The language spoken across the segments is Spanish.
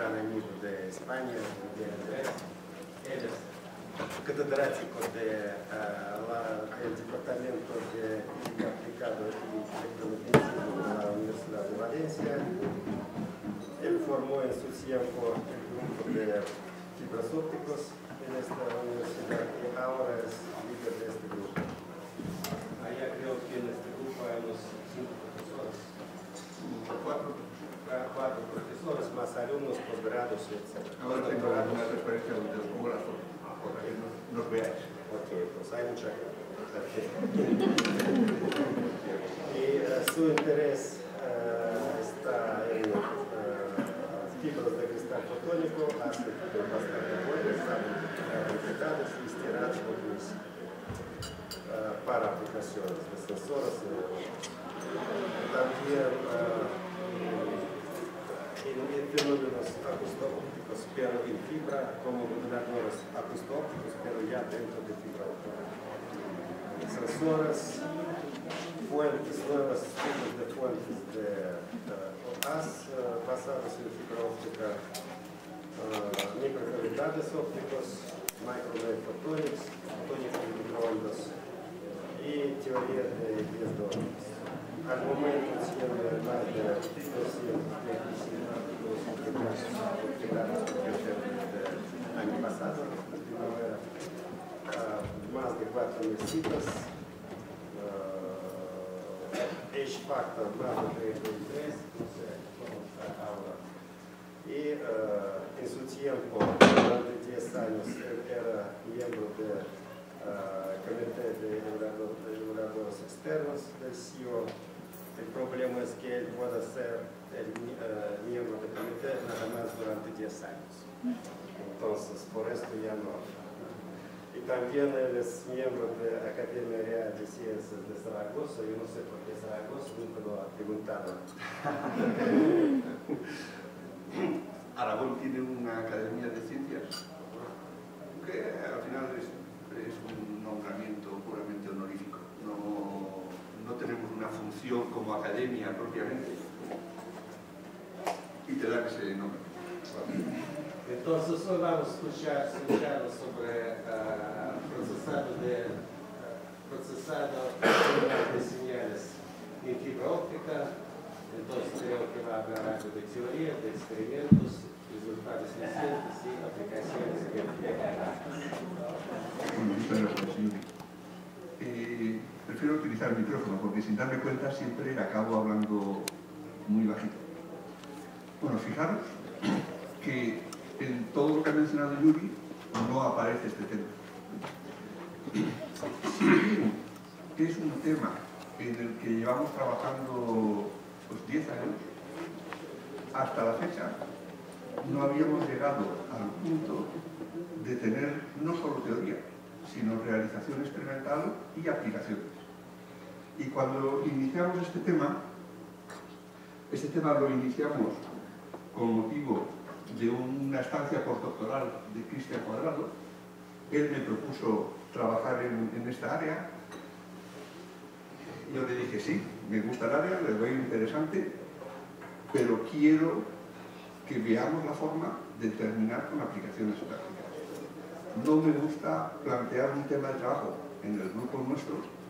gran amigo de España, de Andrés. Él es catedrático del Departamento de Física Aplicada y Electromagnetismo de la Universidad de Valencia. Él formó en su tiempo el grupo de fibras ópticas en esta universidad y ahora es líder de este grupo. Allá creo que en este grupo hay unos 5 profesores, 4 profesores más alumnos, posgrados, etc. Ahora tengo una transparencia donde os pongo las fotos, para que nos veáis. Ok, pues hay mucha gente. Y su interés está en fibras de cristal fotónico, hace bastante buenas, completadas y estiradas para aplicaciones de sensores. También en fenómenos acústico-ópticos, pero en fibra, como moduladores acústico-ópticos, pero ya dentro de fibra óptica. Sensores, fuentes, nuevos tipos de fuentes de OAS basados en fibra óptica, microcavidades ópticos, microwave photonics, fotónica de microondas y teoría de 10 dólares. Al momento tiene más de 225 artículos publicados del año pasado, más de 4.000 citas, H-Factor más de 3.3, no sé cómo está ahora. Y en su tiempo, durante 10 años, él era miembro del Comité de Evaluadores Externos del CIO. El problema es que él puede ser el miembro del comité nada más durante 10 años. Entonces, por esto ya no. Y también él es miembro de la Academia Real de Ciencias de Zaragoza. Yo no sé por qué Zaragoza, nunca lo ha preguntado. Aragón tiene una academia de ciencias que al final es un nombramiento puramente honorífico. No tenemos una función como academia propiamente y te dan ese nombre. Entonces hoy vamos a escuchar sobre procesado de señales en fibra óptica. Entonces creo que va a hablar algo de teoría, de experimentos, resultados recientes y aplicaciones que Muchas gracias, señor. Prefiero utilizar el micrófono porque sin darme cuenta siempre acabo hablando muy bajito. Bueno, fijaros que en todo lo que ha mencionado Yuri no aparece este tema. Si bien es un tema en el que llevamos trabajando 10 años, hasta la fecha no habíamos llegado al punto de tener no solo teoría, sino realización experimental y aplicaciones. Y cuando iniciamos este tema lo iniciamos con motivo de una estancia postdoctoral de Cristian Cuadrado. Él me propuso trabajar en esta área. Yo le dije, sí, me gusta el área, le veo interesante, pero quiero que veamos la forma de terminar con aplicaciones prácticas. No me gusta plantear un tema de trabajo en el grupo nuestro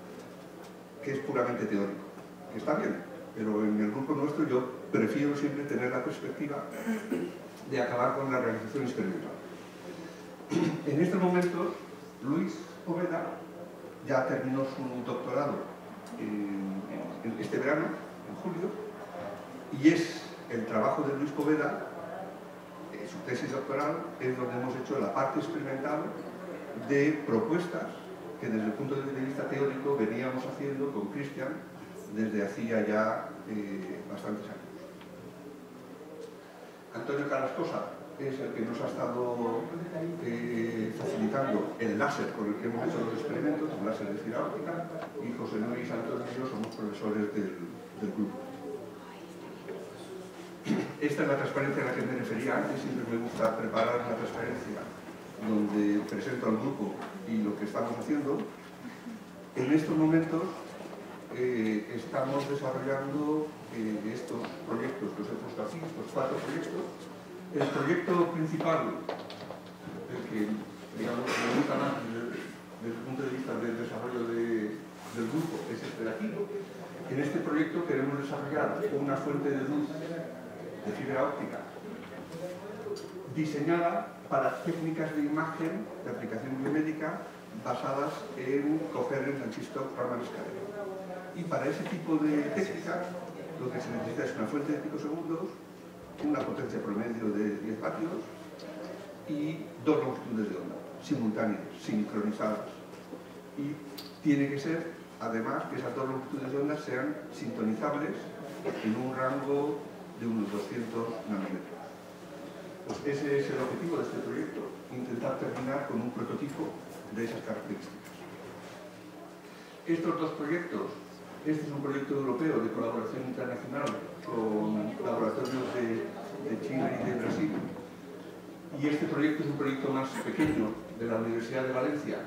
que es puramente teórico, que está bien, pero en el grupo nuestro yo prefiero siempre tener la perspectiva de acabar con la realización experimental. En estos momentos, Luis Poveda ya terminó su doctorado en este verano, en julio, y es el trabajo de Luis Poveda, su tesis doctoral, es donde hemos hecho la parte experimental de propuestas que desde el punto de vista teórico veníamos haciendo con Cristian desde hacía ya bastantes años. Antonio Carrascosa es el que nos ha estado facilitando el láser con el que hemos hecho los experimentos, el láser de fibra óptica, y José Luis Antonio y yo somos profesores del grupo. Esta es la transparencia a la que me refería antes. Siempre me gusta preparar una transparencia donde presento al grupo y lo que estamos haciendo. En estos momentos estamos desarrollando estos proyectos que os he puesto aquí, estos 4 proyectos, El proyecto principal, el que digamos, me gusta más desde el punto de vista del desarrollo del grupo, es este de aquí. En este proyecto queremos desarrollar una fuente de luz de fibra óptica diseñada para técnicas de imagen de aplicación biomédica basadas en coger el transistor Raman escalera. Y para ese tipo de técnica lo que se necesita es una fuente de picosegundos, una potencia promedio de 10 vatios y dos longitudes de onda simultáneas, sincronizadas. Y tiene que ser, además, que esas dos longitudes de onda sean sintonizables en un rango de unos 200 nanómetros. Pues ese es el objetivo de este proyecto, intentar terminar con un prototipo de esas características. Estos dos proyectos, este es un proyecto europeo de colaboración internacional con laboratorios de China y de Brasil, y este proyecto es un proyecto más pequeño de la Universidad de Valencia,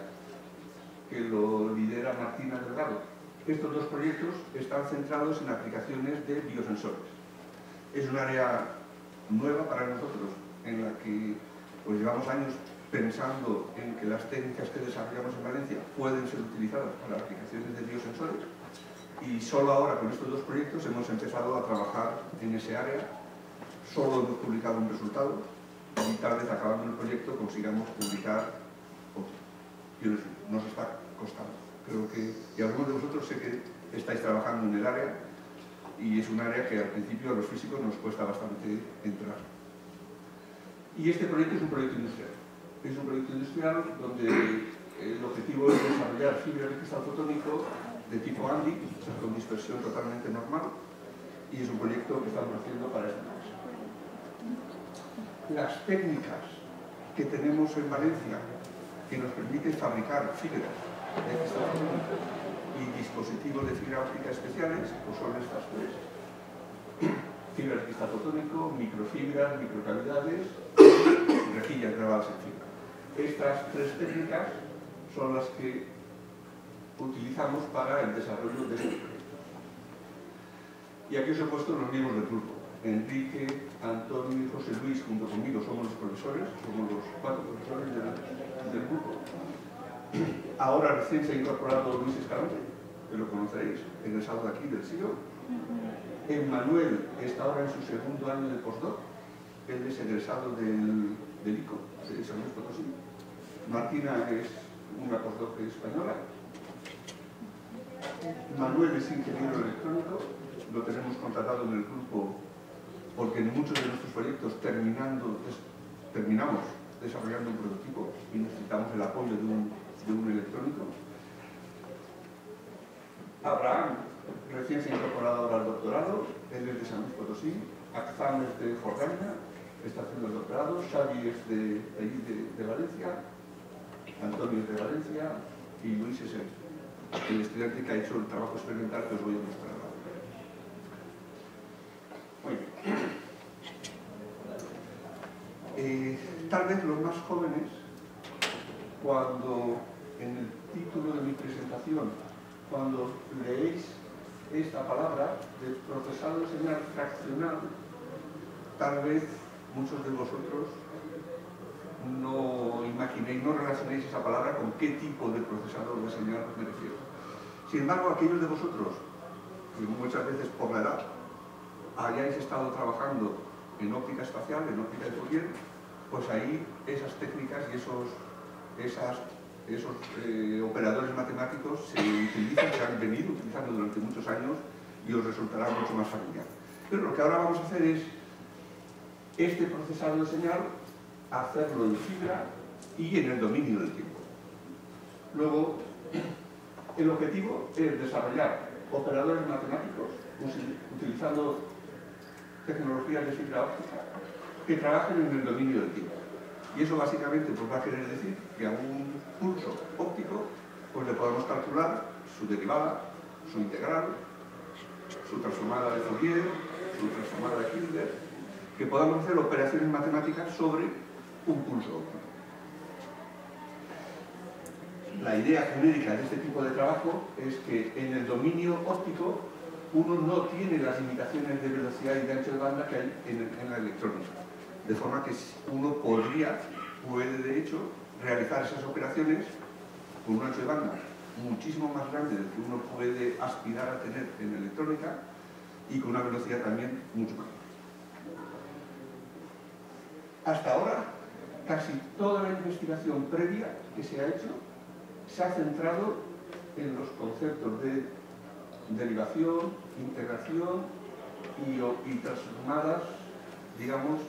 que lo lidera Martina Delgado. Estos dos proyectos están centrados en aplicaciones de biosensores. Es un área nueva para nosotros, en la que pues, llevamos años pensando en que las técnicas que desarrollamos en Valencia pueden ser utilizadas para aplicaciones de biosensores, y solo ahora con estos dos proyectos hemos empezado a trabajar en ese área. Solo hemos publicado un resultado y tal vez acabando el proyecto consigamos publicar otro. Quiero decir, nos está costando. Creo que, y algunos de vosotros sé que estáis trabajando en el área, y es un área que al principio a los físicos nos cuesta bastante entrar. Y este proyecto es un proyecto industrial. Es un proyecto industrial donde el objetivo es desarrollar fibra de cristal fotónico de tipo ANDI, con dispersión totalmente normal, y es un proyecto que estamos haciendo para esta empresa. Las técnicas que tenemos en Valencia que nos permiten fabricar fibras de cristal fotónico y dispositivos de fibra óptica especiales, pues son estas tres: fibras de cristal fotónico, microfibras, microcavidades y rejillas grabadas en fibra. Estas tres técnicas son las que utilizamos para el desarrollo de este proyecto. Y aquí os he puesto los miembros del grupo. Enrique, Antonio y José Luis, junto conmigo, somos los profesores, somos los 4 profesores del grupo. Ahora recién se ha incorporado Luis Escalante, que lo conoceréis, egresado de aquí, del SIO. Emmanuel está ahora en su segundo año de postdoc, él es egresado del ICO, de San Luis Potosí. Martina es una postdoc española. Manuel es ingeniero electrónico, lo tenemos contratado en el grupo porque en muchos de nuestros proyectos terminamos desarrollando un prototipo y necesitamos el apoyo de un electrónico. Abraham recién se ha incorporado ahora al doctorado, él es de San Luis Potosí. Akzam es de Jordania, está haciendo el doctorado. Xavi es de Valencia, Antonio es de Valencia y Luis es el estudiante que ha hecho el trabajo experimental que os voy a mostrar ahora. Muy bien. Tal vez los más jóvenes, cuando en el título de mi presentación, cuando leéis esta palabra de procesado señal fraccional, tal vez muchos de vosotros no imaginéis, no relacionéis esa palabra con qué tipo de procesador de señal me refiero. Sin embargo, aquellos de vosotros, que muchas veces por la edad hayáis estado trabajando en óptica espacial, en óptica de Fourier, pues ahí esas técnicas y esos operadores matemáticos se utilizan, se han venido utilizando durante muchos años y os resultará mucho más familiar. Pero lo que ahora vamos a hacer es este procesado de señal, hacerlo en fibra y en el dominio del tiempo. Luego, el objetivo es desarrollar operadores matemáticos utilizando tecnologías de fibra óptica que trabajen en el dominio del tiempo. Y eso básicamente pues, va a querer decir que a un pulso óptico pues, le podemos calcular su derivada, su integral, su transformada de Fourier, su transformada de Hilbert, que podamos hacer operaciones matemáticas sobre un pulso óptico. La idea genérica de este tipo de trabajo es que en el dominio óptico uno no tiene las limitaciones de velocidad y de ancho de banda que hay en la electrónica. De forma que uno puede de hecho, realizar esas operaciones con un ancho de banda muchísimo más grande del que uno puede aspirar a tener en electrónica y con una velocidad también mucho mayor. Hasta ahora, casi toda la investigación previa que se ha hecho se ha centrado en los conceptos de derivación, integración y transformadas, digamos,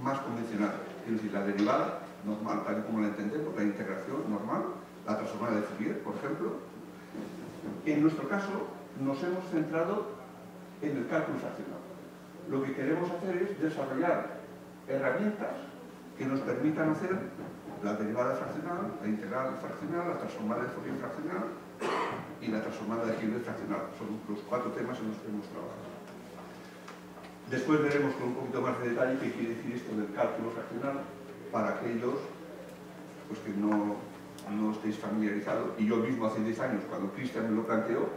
más convencionales. Es decir, la derivada normal, tal y como la entendemos, la integración normal, la transformada de Fourier, por ejemplo. En nuestro caso, nos hemos centrado en el cálculo fraccional. Lo que queremos hacer es desarrollar herramientas que nos permitan hacer la derivada fraccional, la integral fraccional, la transformada de Fourier fraccional y la transformada de Hilbert fraccional. Son los 4 temas en los que hemos trabajado. Después veremos con un poquito más de detalle qué quiere decir esto del cálculo fraccional para aquellos pues, que no estéis familiarizados. Y yo mismo hace 10 años, cuando Cristian me lo planteó,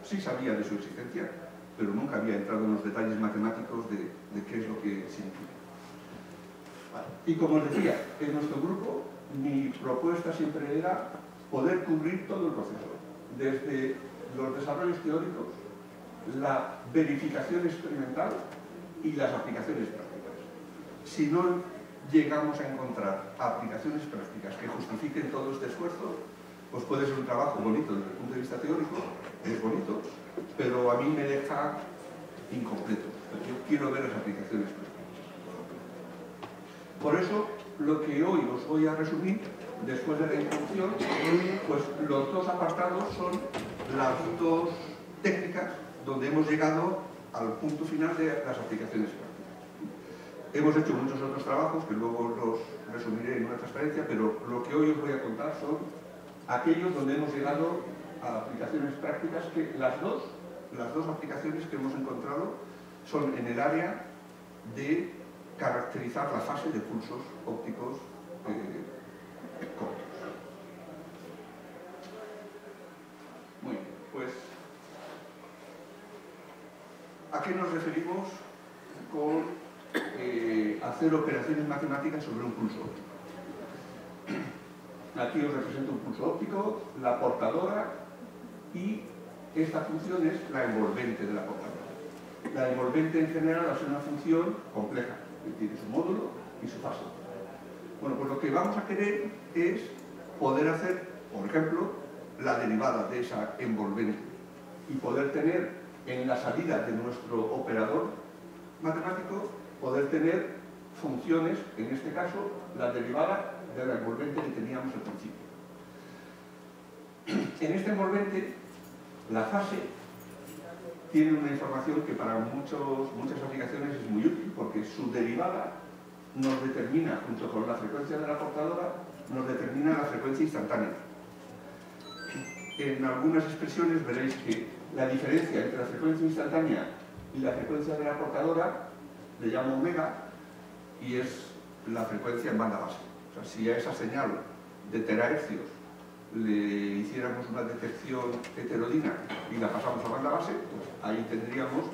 sí sabía de su existencia, pero nunca había entrado en los detalles matemáticos de qué es lo que significa. Y como os decía, en nuestro grupo mi propuesta siempre era poder cubrir todo el proceso, desde los desarrollos teóricos, la verificación experimental y las aplicaciones prácticas. Si no llegamos a encontrar aplicaciones prácticas que justifiquen todo este esfuerzo, pues puede ser un trabajo bonito desde el punto de vista teórico, es bonito, pero a mí me deja incompleto. Yo quiero ver las aplicaciones prácticas. Por eso, lo que hoy os voy a resumir, después de la introducción, pues los 2 apartados son las 2 técnicas donde hemos llegado al punto final de las aplicaciones prácticas. Hemos hecho muchos otros trabajos que luego los resumiré en una transparencia, pero lo que hoy os voy a contar son aquellos donde hemos llegado a aplicaciones prácticas que las dos aplicaciones que hemos encontrado son en el área de caracterizar la fase de pulsos ópticos cortos. Muy bien, pues ¿a qué nos referimos con hacer operaciones matemáticas sobre un pulso óptico? Aquí os represento un pulso óptico, la portadora, y esta función es la envolvente de la portadora. La envolvente en general va a ser una función compleja, que tiene su módulo y su fase. Bueno, pues lo que vamos a querer es poder hacer, por ejemplo, la derivada de esa envolvente y poder tener en la salida de nuestro operador matemático, poder tener funciones, en este caso, la derivada de la envolvente que teníamos al principio. En esta envolvente, la fase tiene una información que para muchas aplicaciones es muy útil, porque su derivada nos determina, junto con la frecuencia de la portadora, nos determina la frecuencia instantánea. En algunas expresiones veréis que la diferencia entre la frecuencia instantánea y la frecuencia de la portadora le llamo omega, y es la frecuencia en banda base. O sea, si a esa señal de terahercios le hiciéramos una detección heterodina y la pasamos a banda base, pues ahí tendríamos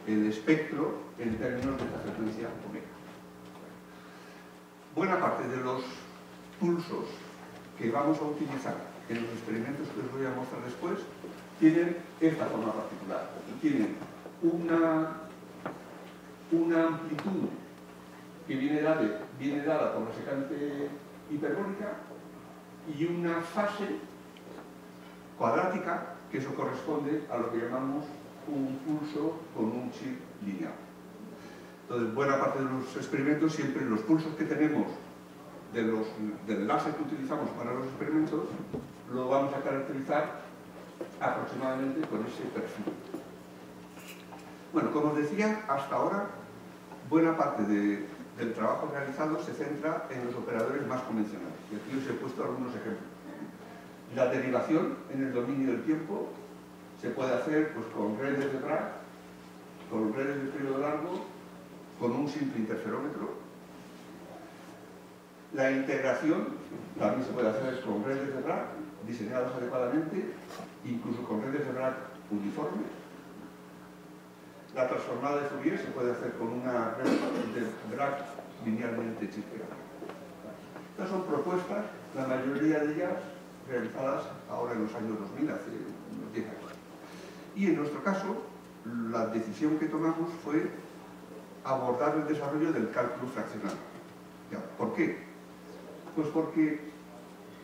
el espectro en términos de esta frecuencia omega. Buena parte de los pulsos que vamos a utilizar en los experimentos que os voy a mostrar después tienen esta forma particular. Tienen una amplitud que viene dada por la secante hiperbólica y una fase cuadrática, que eso corresponde a lo que llamamos un pulso con un chip lineal. Entonces, buena parte de los experimentos, siempre los pulsos que tenemos del láser que utilizamos para los experimentos, lo vamos a caracterizar aproximadamente con ese perfil. Bueno, como os decía, hasta ahora, buena parte del trabajo realizado se centra en los operadores más convencionales. Y aquí os he puesto algunos ejemplos. La derivación en el dominio del tiempo se puede hacer pues, con redes de Bragg, con redes de periodo largo, con un simple interferómetro. La integración también se puede hacer con redes de Bragg diseñadas adecuadamente, incluso con redes de Bragg uniformes. La transformada de Fourier se puede hacer con una red de Bragg linealmente chispeadas. Estas son propuestas, la mayoría de ellas realizadas ahora en los años 2000, hace unos 10 años. Y en nuestro caso, la decisión que tomamos fue abordar el desarrollo del cálculo fraccional. ¿Por qué? Pues porque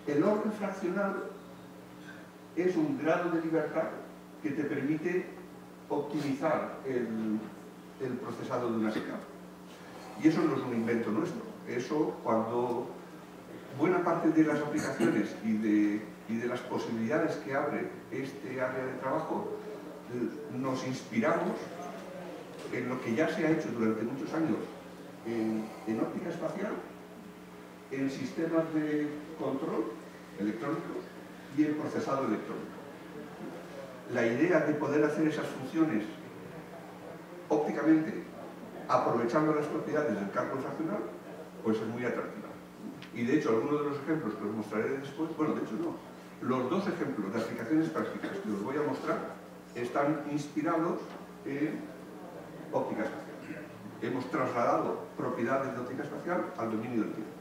el orden fraccional es un grado de libertad que te permite optimizar el procesado de una señal. Y eso no es un invento nuestro. Eso, cuando buena parte de las aplicaciones y de las posibilidades que abre este área de trabajo, nos inspiramos en lo que ya se ha hecho durante muchos años en óptica espacial, en sistemas de control electrónicos y en procesado electrónico. La idea de poder hacer esas funciones ópticamente, aprovechando las propiedades del cálculo fraccional, pues es muy atractiva. Y de hecho, algunos de los ejemplos que os mostraré después, bueno, de hecho no, los dos ejemplos de aplicaciones prácticas que os voy a mostrar están inspirados en óptica espacial. Hemos trasladado propiedades de óptica espacial al dominio del tiempo.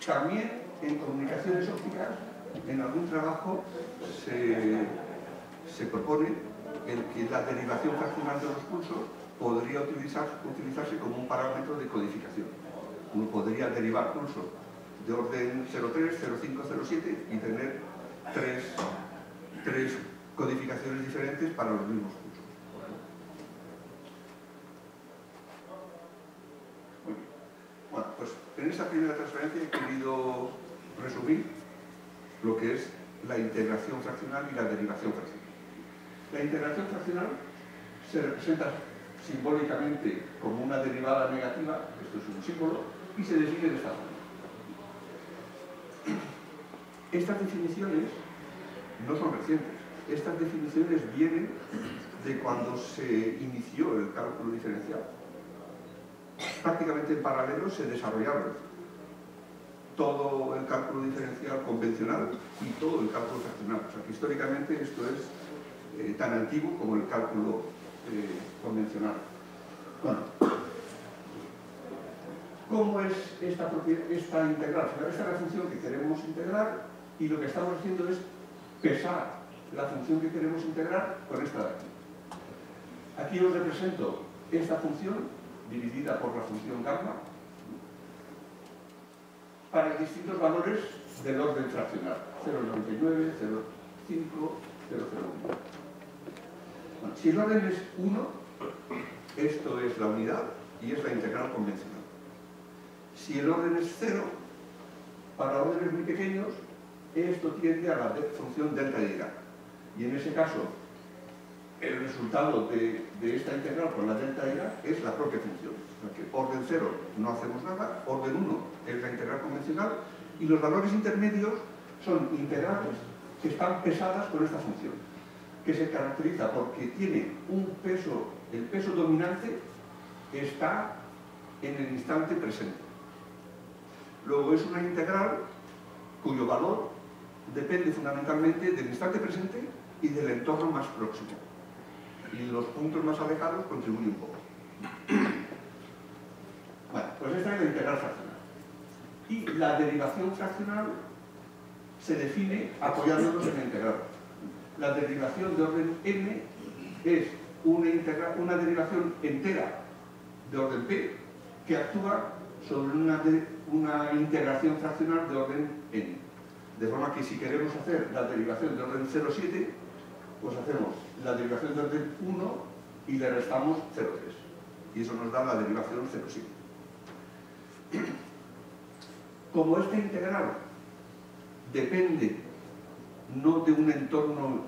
También en comunicaciones ópticas, en algún trabajo se propone el que la derivación fraccional de los pulsos podría utilizarse como un parámetro de codificación. Uno podría derivar pulsos de orden 03, 05, 07 y tener tres codificaciones diferentes para los mismos pulsos. Muy bien. Bueno, pues en esta primera transferencia he querido resumir lo que es la integración fraccional y la derivación fraccional. La integración fraccional se representa simbólicamente como una derivada negativa, esto es un símbolo, y se define de esta forma. Estas definiciones no son recientes. Estas definiciones vienen de cuando se inició el cálculo diferencial. Prácticamente en paralelo se desarrollaron todo el cálculo diferencial convencional y todo el cálculo fraccional. O sea que históricamente esto es tan antiguo como el cálculo convencional. Bueno, ¿cómo es esta integral? Esta es la función que queremos integrar y lo que estamos haciendo es pesar la función que queremos integrar con esta de aquí. Aquí os represento esta función dividida por la función gamma para distintos valores del orden fraccional, 0,99, 0,5, 0,01. Bueno, si el orden es 1, esto es la unidad y es la integral convencional. Si el orden es 0, para órdenes muy pequeños, esto tiende a la función delta y grado. Y en ese caso, el resultado de esta integral por la delta y es la propia función. O sea que orden 0 no hacemos nada, orden 1 es la integral convencional y los valores intermedios son integrales que están pesadas con esta función, que se caracteriza porque tiene un peso, el peso dominante está en el instante presente. Luego es una integral cuyo valor depende fundamentalmente del instante presente y del entorno más próximo. Y los puntos más alejados contribuyen un poco. Bueno, pues esta es la integral fraccional. Y la derivación fraccional se define apoyándonos en la integral. La derivación de orden n es una derivación entera de orden p que actúa sobre una integración fraccional de orden n. De forma que si queremos hacer la derivación de orden 0,7, pues hacemos la derivación de orden 1 y le restamos 0,3. Y eso nos da la derivación 0,7. Como esta integral depende no de un entorno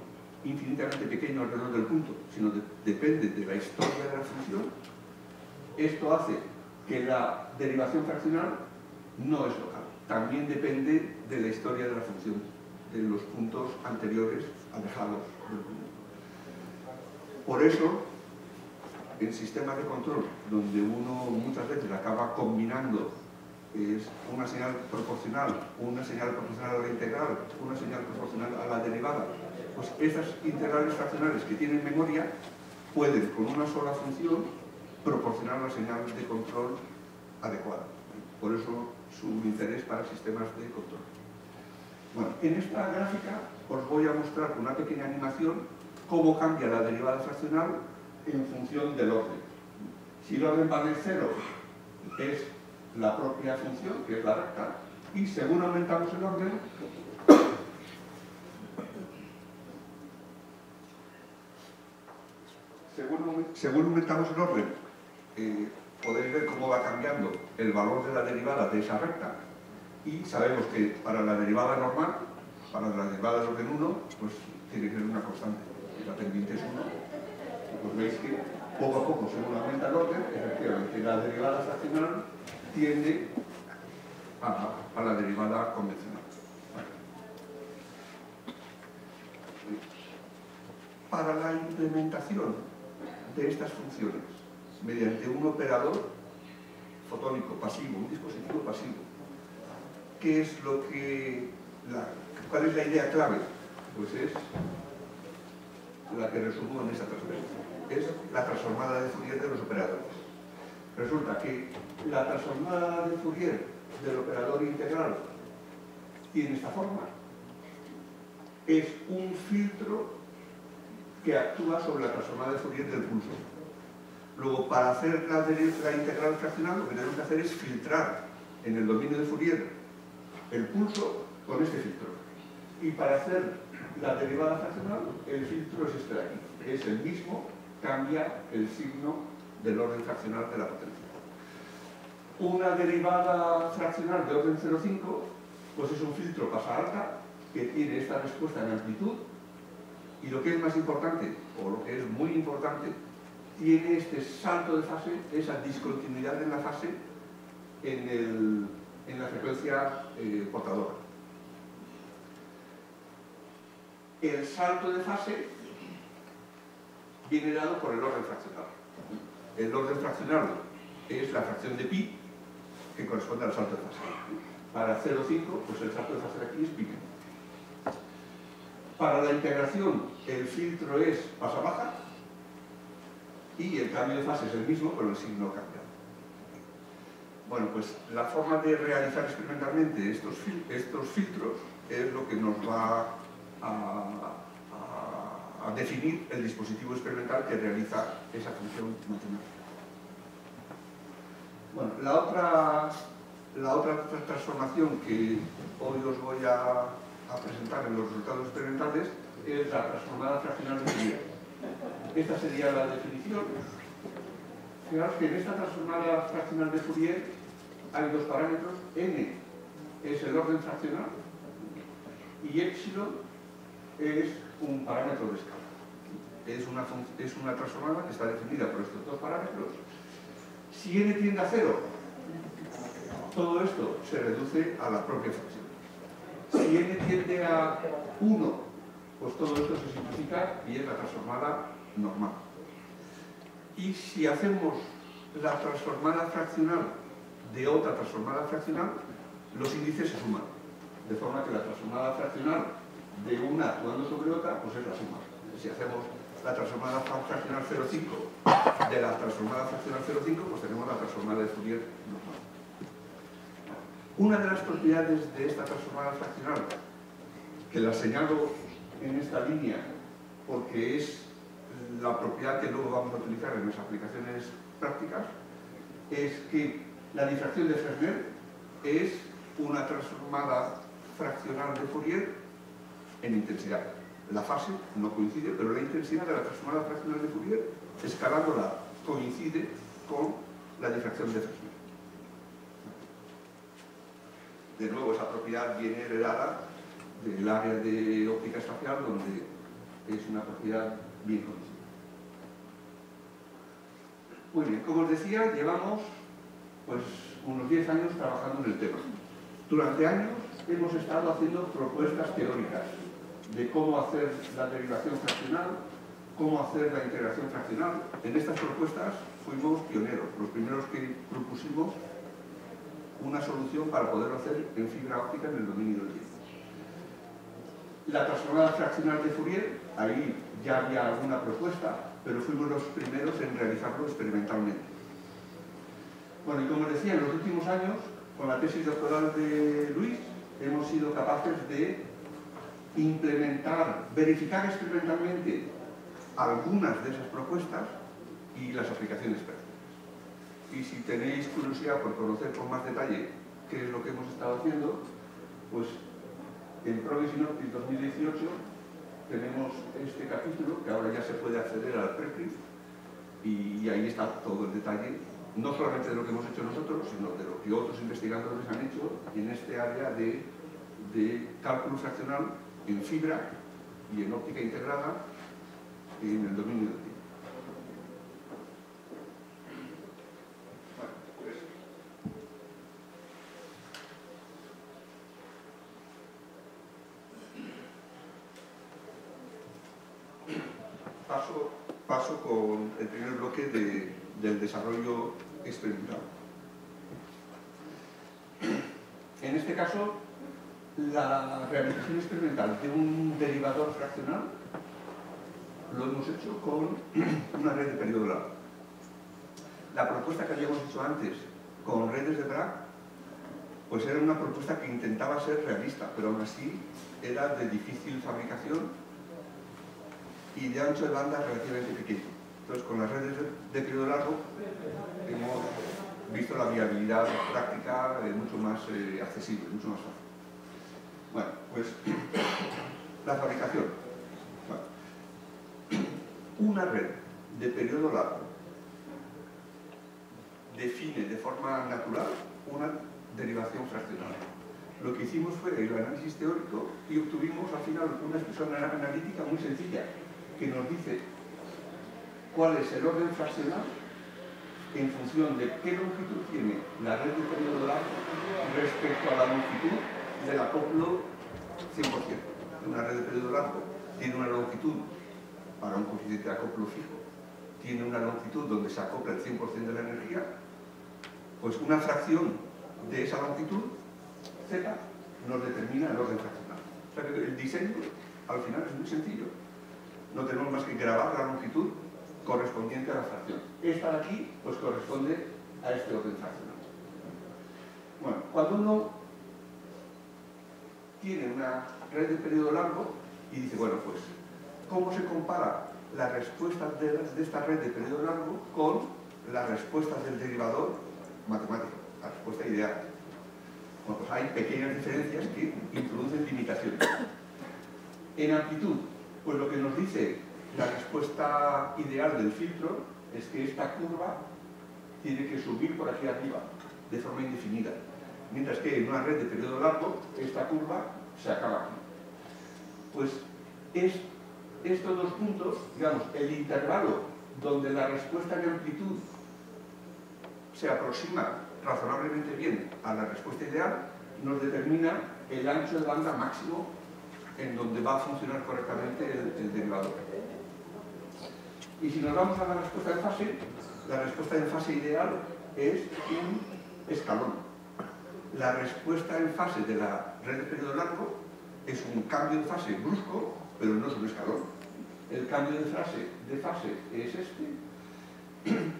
infinitamente pequeño alrededor del punto, sino depende de la historia de la función, esto hace que la derivación fraccional no es local. También depende de la historia de la función, de los puntos anteriores alejados del punto. Por eso, en sistemas de control, donde uno muchas veces acaba combinando una señal proporcional a la integral, una señal proporcional a la derivada, pues esas integrales fraccionales que tienen memoria pueden con una sola función proporcionar las señales de control adecuadas. Por eso su interés para sistemas de control. Bueno, en esta gráfica os voy a mostrar con una pequeña animación cómo cambia la derivada fraccional en función del orden. Si el orden vale 0, es la propia función, que es la recta, y según aumentamos el orden, según aumentamos el orden, podéis ver cómo va cambiando el valor de la derivada de esa recta, y sabemos que para la derivada normal, para la derivada de orden 1, pues tiene que ser una constante. La pendiente es 1. Pues veis que poco a poco, según aumenta el orden, efectivamente la derivada fraccional tiende a la derivada convencional. Para la implementación de estas funciones mediante un operador fotónico pasivo, un dispositivo pasivo, ¿qué es lo que ¿cuál es la idea clave? Pues es la que resumo en esta transferencia. Es la transformada de Fourier de los operadores. Resulta que la transformada de Fourier del operador integral tiene esta forma. Es un filtro que actúa sobre la transformada de Fourier del pulso. Luego, para hacer la integral fraccional, lo que tenemos que hacer es filtrar en el dominio de Fourier el pulso con este filtro. Y para hacer la derivada fraccional, el filtro es este de aquí. Es el mismo, cambia el signo del orden fraccional de la potencia. Una derivada fraccional de orden 0,5, pues es un filtro pasa alta que tiene esta respuesta en amplitud, y lo que es más importante, o lo que es muy importante, tiene este salto de fase, esa discontinuidad en la fase en la frecuencia portadora. El salto de fase viene dado por el orden fraccional. El orden fraccional es la fracción de pi que corresponde al salto de fase. Para 0,5, pues el salto de fase de aquí es pi. Para la integración, el filtro es pasa baja y el cambio de fase es el mismo, pero el signo cambia. Bueno, pues la forma de realizar experimentalmente estos filtros es lo que nos va a definir el dispositivo experimental que realiza esa función matemática. Bueno, la otra transformación que hoy os voy a presentar en los resultados experimentales es la transformada fraccional de Fourier. Esta sería la definición. Fijaos que en esta transformada fraccional de Fourier hay dos parámetros. N es el orden fraccional y epsilon es un parámetro de escala. Es una transformada que está definida por estos dos parámetros. Si n tiende a 0, todo esto se reduce a la propia fracción. Si n tiende a 1, pues todo esto se simplifica y es la transformada normal. Y si hacemos la transformada fraccional de otra transformada fraccional, los índices se suman. De forma que la transformada fraccional de una actuando sobre otra, pues es la suma. Si hacemos la transformada fraccional 0,5 de la transformada fraccional 0,5, pues tenemos la transformada de Fourier normal. Una de las propiedades de esta transformada fraccional, que la señalo en esta línea porque es la propiedad que luego vamos a utilizar en las aplicaciones prácticas, es que la difracción de Fresnel es una transformada fraccional de Fourier en intensidad. La fase no coincide, pero la intensidad de la transformada fraccional de Fourier, escalándola, coincide con la difracción de Fresnel. De nuevo, esa propiedad viene heredada del área de óptica espacial, donde es una propiedad bien conocida. Muy bien, como os decía, llevamos pues unos 10 años trabajando en el tema. Durante años hemos estado haciendo propuestas teóricas de cómo hacer la derivación fraccional, cómo hacer la integración fraccional. En estas propuestas fuimos pioneros, los primeros que propusimos una solución para poderlo hacer en fibra óptica en el dominio del tiempo. La transformada fraccional de Fourier, ahí ya había alguna propuesta, pero fuimos los primeros en realizarlo experimentalmente. Bueno, y como decía, en los últimos años, con la tesis doctoral de Luis, hemos sido capaces de implementar, verificar experimentalmente algunas de esas propuestas y las aplicaciones prácticas. Y si tenéis curiosidad por conocer con más detalle qué es lo que hemos estado haciendo, pues en Progress in Optics 2018 tenemos este capítulo, que ahora ya se puede acceder al preprint, y ahí está todo el detalle, no solamente de lo que hemos hecho nosotros, sino de lo que otros investigadores han hecho en este área de cálculo fraccional en fibra y en óptica integrada en el dominio del tiempo. Bueno, pues paso con el primer bloque del desarrollo experimental. En este caso, la realización experimental de un derivador fraccional lo hemos hecho con una red de periodo largo. La propuesta que habíamos hecho antes con redes de Bragg, pues era una propuesta que intentaba ser realista, pero aún así era de difícil fabricación y de ancho de banda relativamente pequeño. Entonces, con las redes de periodo largo hemos visto la viabilidad práctica mucho más accesible, mucho más fácil. Bueno, pues la fabricación. Bueno, una red de periodo largo define de forma natural una derivación fraccional. Lo que hicimos fue el análisis teórico y obtuvimos al final una expresión analítica muy sencilla que nos dice cuál es el orden fraccional en función de qué longitud tiene la red de periodo largo respecto a la longitud del acoplo 100%. Una red de periodo largo tiene una longitud para un coeficiente de acoplo fijo, tiene una longitud donde se acopla el 100% de la energía, pues una fracción de esa longitud, z, nos determina el orden fraccional. O sea que el diseño al final es muy sencillo. No tenemos más que grabar la longitud correspondiente a la fracción. Esta de aquí pues corresponde a este orden fraccional. Bueno, cuando uno tiene una red de periodo largo y dice, bueno, pues, ¿cómo se compara las respuestas de esta red de periodo largo con las respuestas del derivador matemático, la respuesta ideal? Bueno, pues hay pequeñas diferencias que introducen limitaciones. En amplitud, pues lo que nos dice la respuesta ideal del filtro es que esta curva tiene que subir por aquí arriba de forma indefinida, mientras que en una red de periodo largo esta curva se acaba aquí. Pues estos dos puntos, digamos, el intervalo donde la respuesta de amplitud se aproxima razonablemente bien a la respuesta ideal, nos determina el ancho de banda máximo en donde va a funcionar correctamente el derivador. Y si nos vamos a la respuesta en fase ideal es un escalón. La respuesta en fase de la red de periodo largo es un cambio de fase brusco, pero no es un escalón. El cambio de fase es este,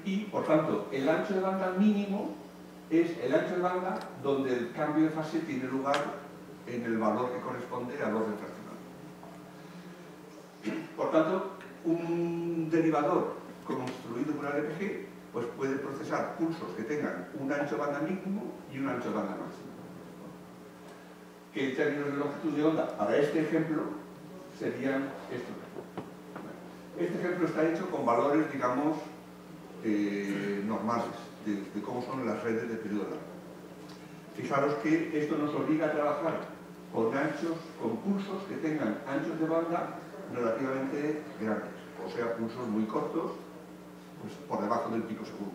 y por tanto el ancho de banda mínimo es el ancho de banda donde el cambio de fase tiene lugar en el valor que corresponde al orden fraccional. Por tanto, un derivador construido por LPG pues puede procesar pulsos que tengan un ancho de banda mínimo y un ancho de banda máximo. Que en términos de longitud de onda, para este ejemplo, serían estos. Este ejemplo está hecho con valores, digamos, normales, de cómo son las redes de periodo largo. Fijaros que esto nos obliga a trabajar con pulsos que tengan anchos de banda relativamente grandes, o sea, pulsos muy cortos, pues por debajo del picosegundo.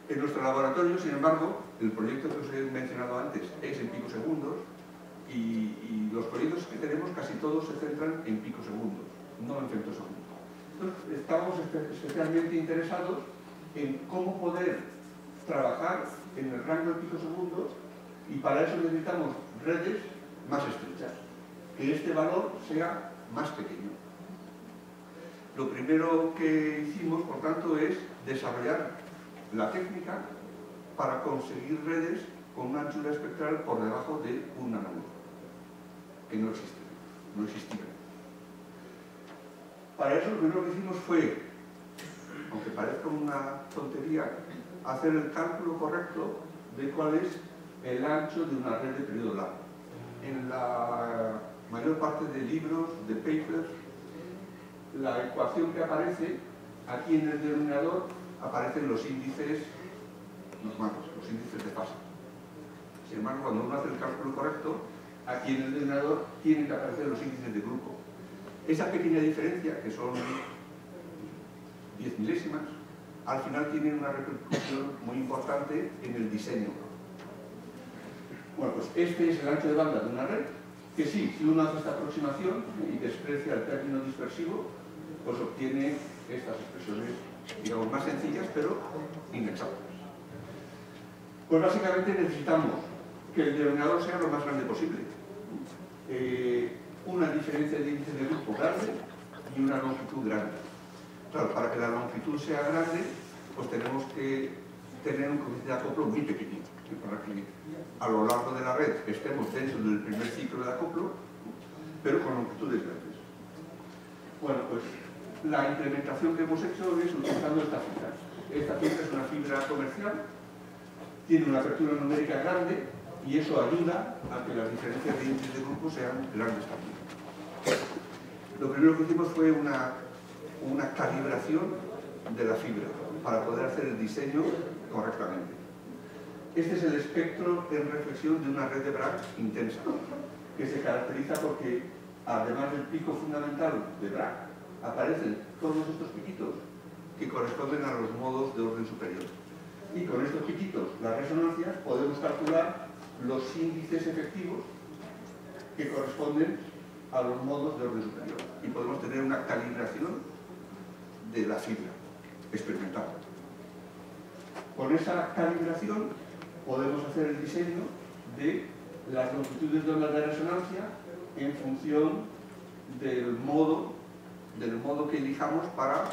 En nuestro laboratorio, sin embargo, el proyecto que os he mencionado antes es en picosegundos y los proyectos que tenemos casi todos se centran en picosegundos, no en femtosegundos. Entonces, estamos especialmente interesados en cómo poder trabajar en el rango de picosegundos y para eso necesitamos redes más estrechas, que este valor sea más pequeño. Lo primero que hicimos, por tanto, es desarrollar la técnica para conseguir redes con una anchura espectral por debajo de 1 nanómetro, que no existían. Para eso lo primero que hicimos fue, aunque parezca una tontería, hacer el cálculo correcto de cuál es el ancho de una red de periodo largo. En la mayor parte de libros, de papers, la ecuación que aparece aquí en el denominador aparecen los índices normales, los índices de fase. Sin embargo, cuando uno hace el cálculo correcto, aquí en el denominador tienen que aparecer los índices de grupo. Esa pequeña diferencia, que son 10 milésimas, al final tiene una repercusión muy importante en el diseño. Bueno, pues este es el ancho de banda de una red, que sí, si uno hace esta aproximación y desprecia el término dispersivo, pues obtiene estas expresiones, digamos, más sencillas, pero inexactas. Pues básicamente necesitamos que el denominador sea lo más grande posible. Una diferencia de índice de grupo grande y una longitud grande. Claro, para que la longitud sea grande, pues tenemos que tener un coeficiente de acoplo muy pequeñito, para que a lo largo de la red estemos dentro del primer ciclo de acoplo, pero con longitudes grandes. Bueno, pues la implementación que hemos hecho es utilizando esta fibra. Esta fibra es una fibra comercial, tiene una apertura numérica grande y eso ayuda a que las diferencias de índice de grupo sean grandes también. Lo primero que hicimos fue una calibración de la fibra para poder hacer el diseño correctamente. Este es el espectro en reflexión de una red de Bragg intensa, que se caracteriza porque, además del pico fundamental de Bragg, aparecen todos estos piquitos que corresponden a los modos de orden superior. Y con estos piquitos, las resonancias, podemos calcular los índices efectivos que corresponden a los modos de orden superior. Y podemos tener una calibración de la fibra experimental. Con esa calibración podemos hacer el diseño de las longitudes de ondas de resonancia en función del modo que elijamos para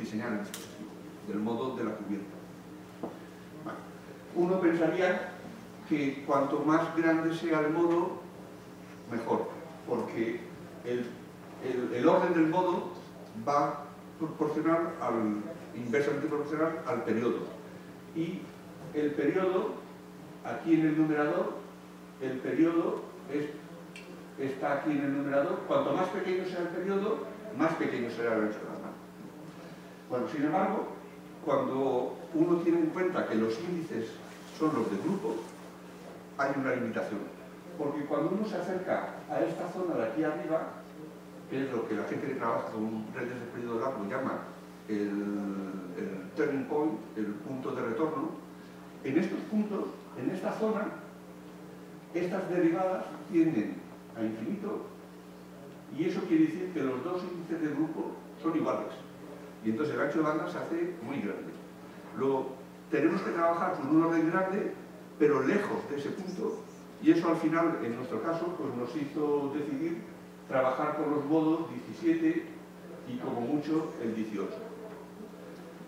diseñar el dispositivo, del modo de la cubierta. Vale. Uno pensaría que cuanto más grande sea el modo, mejor, porque el orden del modo va inversamente proporcional al periodo. Y el periodo, aquí en el numerador, el periodo está aquí en el numerador. Cuanto más pequeño sea el periodo, más pequeño será el ancho de banda. Bueno, sin embargo, cuando uno tiene en cuenta que los índices son los de grupo, hay una limitación. Porque cuando uno se acerca a esta zona de aquí arriba, que es lo que la gente que trabaja con redes de periodo largo llama el turning point, el punto de retorno, en estos puntos, en esta zona, estas derivadas tienden a infinito y eso quiere decir que los dos índices de grupo son iguales. Y entonces el ancho de banda se hace muy grande. Luego, tenemos que trabajar con un orden grande, pero lejos de ese punto, y eso al final, en nuestro caso, pues nos hizo decidir trabajar con los modos 17 y como mucho el 18.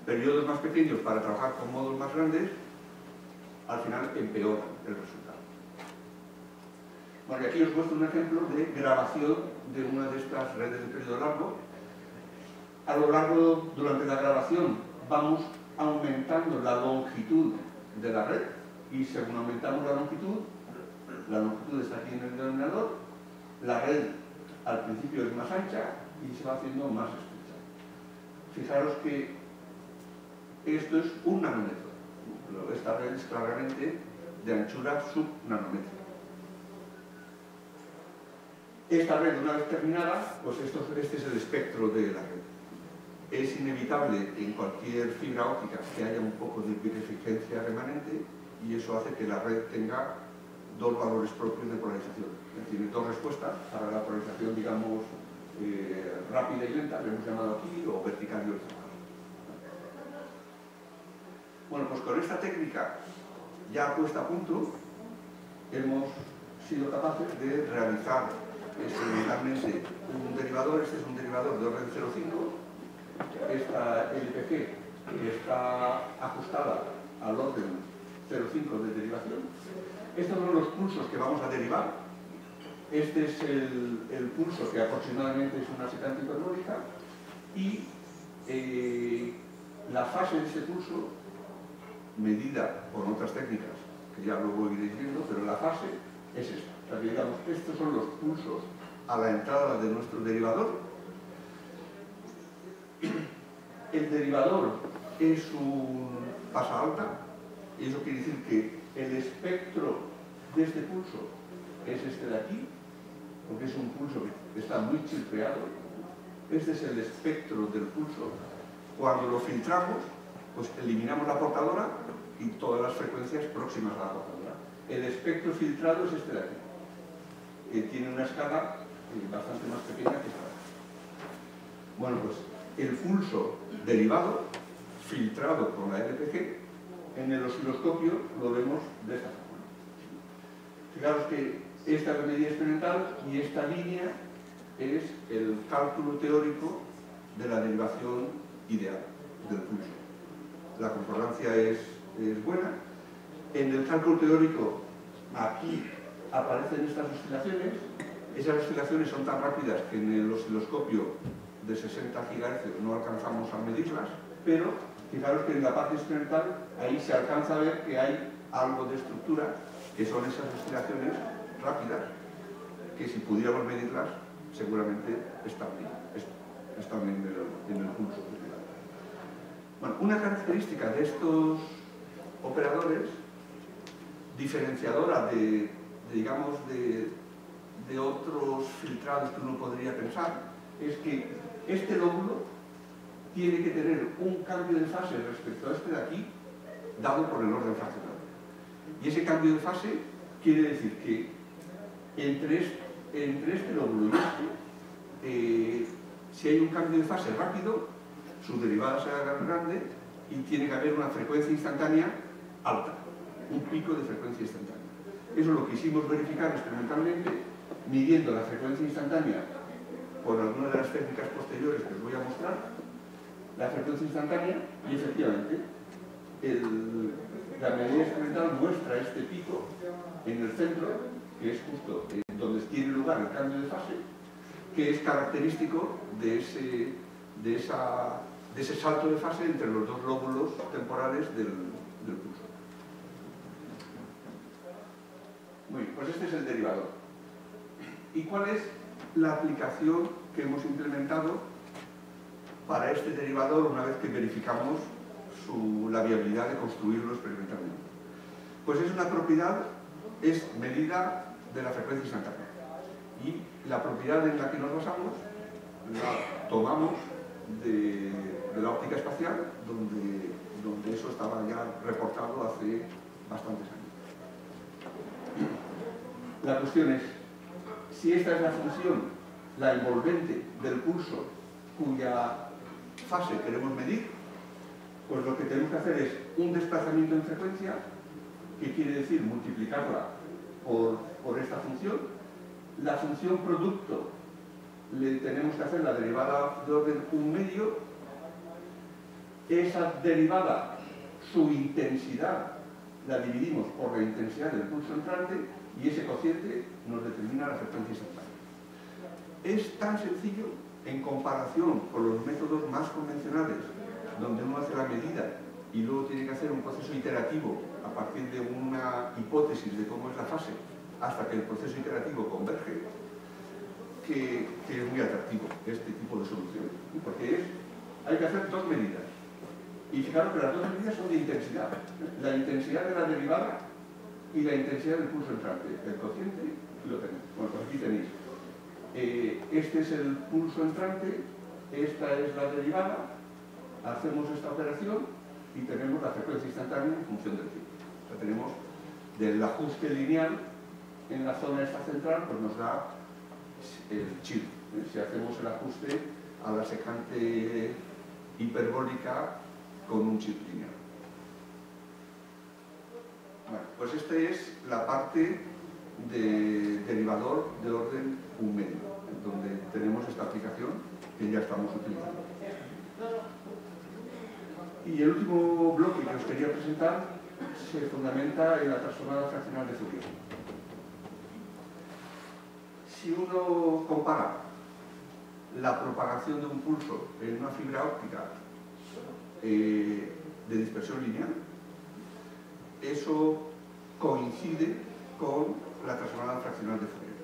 Periodos más pequeños para trabajar con modos más grandes, al final empeoran el resultado. Bueno, y aquí os muestro un ejemplo de grabación de una de estas redes de periodo largo. A lo largo, durante la grabación, vamos aumentando la longitud de la red y según aumentamos la longitud está aquí en el denominador, la red al principio es más ancha y se va haciendo más estrecha. Fijaros que esto es un nanómetro. Esta red es claramente de anchura subnanómetrica. Esta red, una vez terminada, pues este es el espectro de la red. Es inevitable en cualquier fibra óptica que haya un poco de eficiencia remanente y eso hace que la red tenga dos valores propios de polarización. Tiene dos respuestas para la polarización, digamos, rápida y lenta, que hemos llamado aquí, o vertical y horizontal. Bueno, pues con esta técnica ya puesta a punto, hemos sido capaces de realizar experimentalmente un derivador. Este es un derivador de orden 0,5. Esta LPG está ajustada al orden 5 de derivación. Estos son los pulsos que vamos a derivar. Este es el pulso que aproximadamente es una secante hiperbólica y la fase de ese pulso, medida con otras técnicas que ya luego iréis viendo, pero la fase es esta. O sea, que digamos, estos son los pulsos a la entrada de nuestro derivador. El derivador es un fase alta, y eso quiere decir que el espectro de este pulso es este de aquí, porque es un pulso que está muy chirpeado. Este es el espectro del pulso. Cuando lo filtramos, pues eliminamos la portadora y todas las frecuencias próximas a la portadora. El espectro filtrado es este de aquí, que tiene una escala bastante más pequeña que esta. Bueno, pues el pulso derivado, filtrado con la LPG, en el osciloscopio lo vemos de esta forma. Fijaros que esta es la medida experimental y esta línea es el cálculo teórico de la derivación ideal del pulso. La concordancia es buena. En el cálculo teórico, aquí aparecen estas oscilaciones. Esas oscilaciones son tan rápidas que en el osciloscopio de 60 GHz no alcanzamos a medirlas, pero fijaros que en la parte experimental ahí se alcanza a ver que hay algo de estructura, que son esas oscilaciones rápidas, que si pudiéramos medirlas, seguramente están en el pulso. Bueno, una característica de estos operadores, diferenciadora de otros filtrados que uno podría pensar, es que este lóbulo tiene que tener un cambio de fase respecto a este de aquí, dado por el orden fraccional. Y ese cambio de fase quiere decir que entre este lóbulo y este, si hay un cambio de fase rápido, su derivada será grande y tiene que haber una frecuencia instantánea alta, un pico de frecuencia instantánea. Eso lo quisimos verificar experimentalmente, midiendo la frecuencia instantánea por alguna de las técnicas posteriores que os voy a mostrar, la frecuencia instantánea, y efectivamente la medida experimental muestra este pico en el centro, que es justo donde tiene lugar el cambio de fase, que es característico de ese salto de fase entre los dos lóbulos temporales del pulso. Muy bien, pues este es el derivador. ¿Y cuál es la aplicación que hemos implementado para este derivador una vez que verificamos la viabilidad de construirlo experimentalmente? Pues es una propiedad, es medida de la frecuencia instantánea. Y la propiedad en la que nos basamos la tomamos de la óptica espacial, donde eso estaba ya reportado hace bastantes años. La cuestión es, si esta es la función, la envolvente del pulso cuya fase queremos medir, pues lo que tenemos que hacer es un desplazamiento en frecuencia, que quiere decir multiplicarla por esta función. La función producto le tenemos que hacer la derivada de orden 1/2. Esa derivada, su intensidad, la dividimos por la intensidad del pulso entrante y ese cociente nos determina la frecuencia instantánea. Es tan sencillo en comparación con los métodos más convencionales, donde uno hace la medida y luego tiene que hacer un proceso iterativo a partir de una hipótesis de cómo es la fase, hasta que el proceso iterativo converge, que es muy atractivo este tipo de solución, porque hay que hacer dos medidas. Y fijaros que las dos medidas son de intensidad. La intensidad de la derivada y la intensidad del pulso entrante. El cociente lo tenéis. Bueno, pues aquí tenéis. Este es el pulso entrante, esta es la derivada, hacemos esta operación y tenemos la frecuencia instantánea en función del tiempo. O sea, tenemos del ajuste lineal en la zona esta central, pues nos da el chip. Si hacemos el ajuste a la secante hiperbólica con un chip lineal. Bueno, pues esta es la parte de derivador de orden 1/2, donde tenemos esta aplicación que ya estamos utilizando. Y el último bloque que os quería presentar se fundamenta en la transformada fraccional de Fourier. Si uno compara la propagación de un pulso en una fibra óptica de dispersión lineal, eso coincide con la transformada fraccional de Fourier.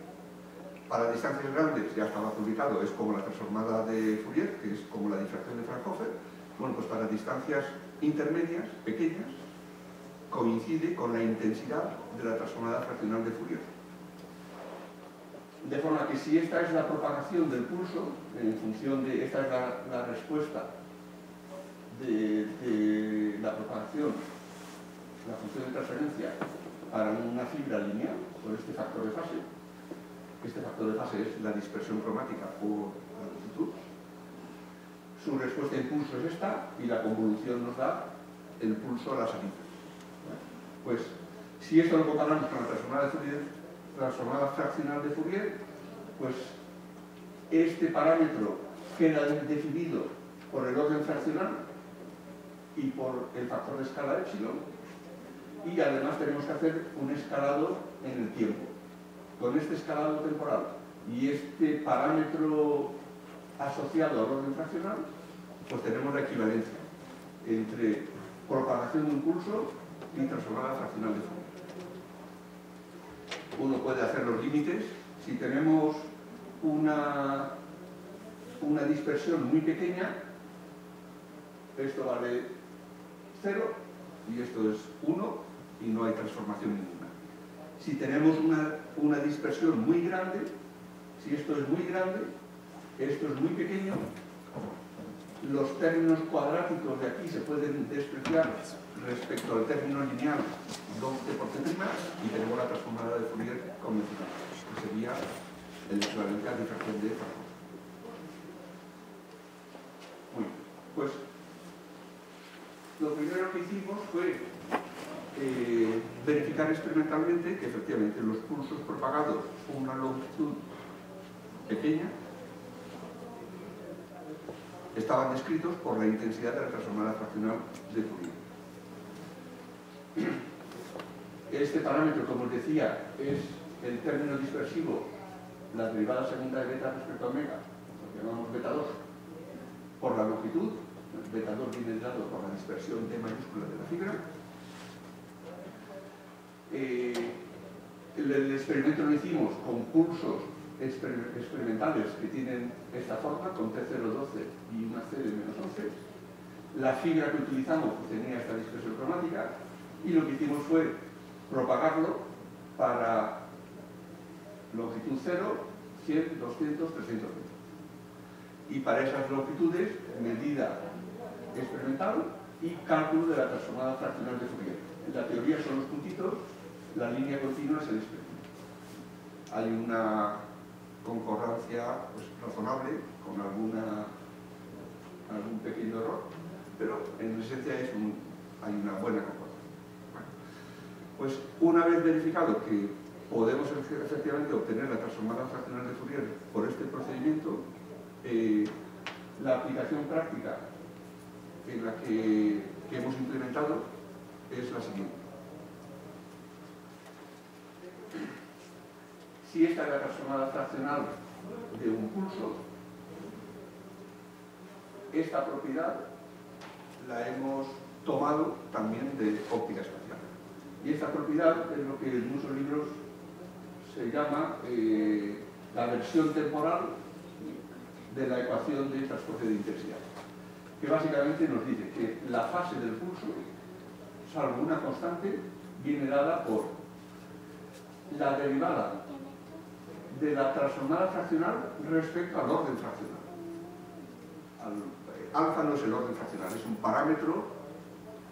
Para distancias grandes, ya estaba publicado, es como la transformada de Fourier, que es como la difracción de Fraunhofer. Bueno, pues para distancias intermedias, pequeñas, coincide con la intensidad de la transformada fraccional de Fourier. De forma que si esta es la propagación del pulso, en función de, esta es la respuesta de la propagación, la función de transferencia para una fibra lineal, por este factor de fase. Este factor de fase es la dispersión cromática por la longitud. Su respuesta de pulso es esta y la convolución nos da el pulso a la salida. Pues si esto lo comparamos con la transformada fraccional de Fourier, pues este parámetro queda definido por el orden fraccional y por el factor de escala epsilon, y además tenemos que hacer un escalado en el tiempo. Con este escalado temporal y este parámetro asociado al orden fraccional, pues tenemos la equivalencia entre propagación de un pulso y transformada fraccional de Fourier. Uno puede hacer los límites. Si tenemos una dispersión muy pequeña, esto vale 0 y esto es 1 y no hay transformación ninguna. Si tenemos una dispersión muy grande, si esto es muy grande, esto es muy pequeño, los términos cuadráticos de aquí se pueden despreciar respecto al término lineal 12 por c' y tenemos la transformada de Fourier convencional, que sería el equivalente a difracción de Fraunhofer. Muy bien, pues lo primero que hicimos fue verificar experimentalmente que efectivamente los pulsos propagados con una longitud pequeña estaban descritos por la intensidad de la transformada fraccional de Fourier. Este parámetro, como os decía, es el término dispersivo, la derivada segunda de beta respecto a omega, lo llamamos beta 2, por la longitud. Beta 2 viene dado por la dispersión T mayúscula de la fibra. El experimento lo hicimos con pulsos experimentales que tienen esta forma, con T012 y una C de -11. La fibra que utilizamos tenía esta dispersión cromática y lo que hicimos fue propagarlo para longitud 0, 100, 200, 300 metros. Y para esas longitudes, medida experimental y cálculo de la transformada fraccional de Fourier. En la teoría son los puntitos, la línea continua es el experimento. Hay una concordancia pues, razonable con algún pequeño error, pero en esencia hay una buena concordancia. Bueno, pues una vez verificado que podemos efectivamente obtener la transformada fraccional de Fourier por este procedimiento, la aplicación práctica en la que hemos implementado es la siguiente. Si esta es la transformada fraccional de un pulso, esta propiedad la hemos tomado también de óptica espacial. Y esta propiedad es lo que en muchos libros se llama la versión temporal de la ecuación de transporte de intensidad, que básicamente nos dice que la fase del pulso, salvo una constante, viene dada por la derivada de la transformada fraccional respecto al orden fraccional. Alfa no es el orden fraccional, es un parámetro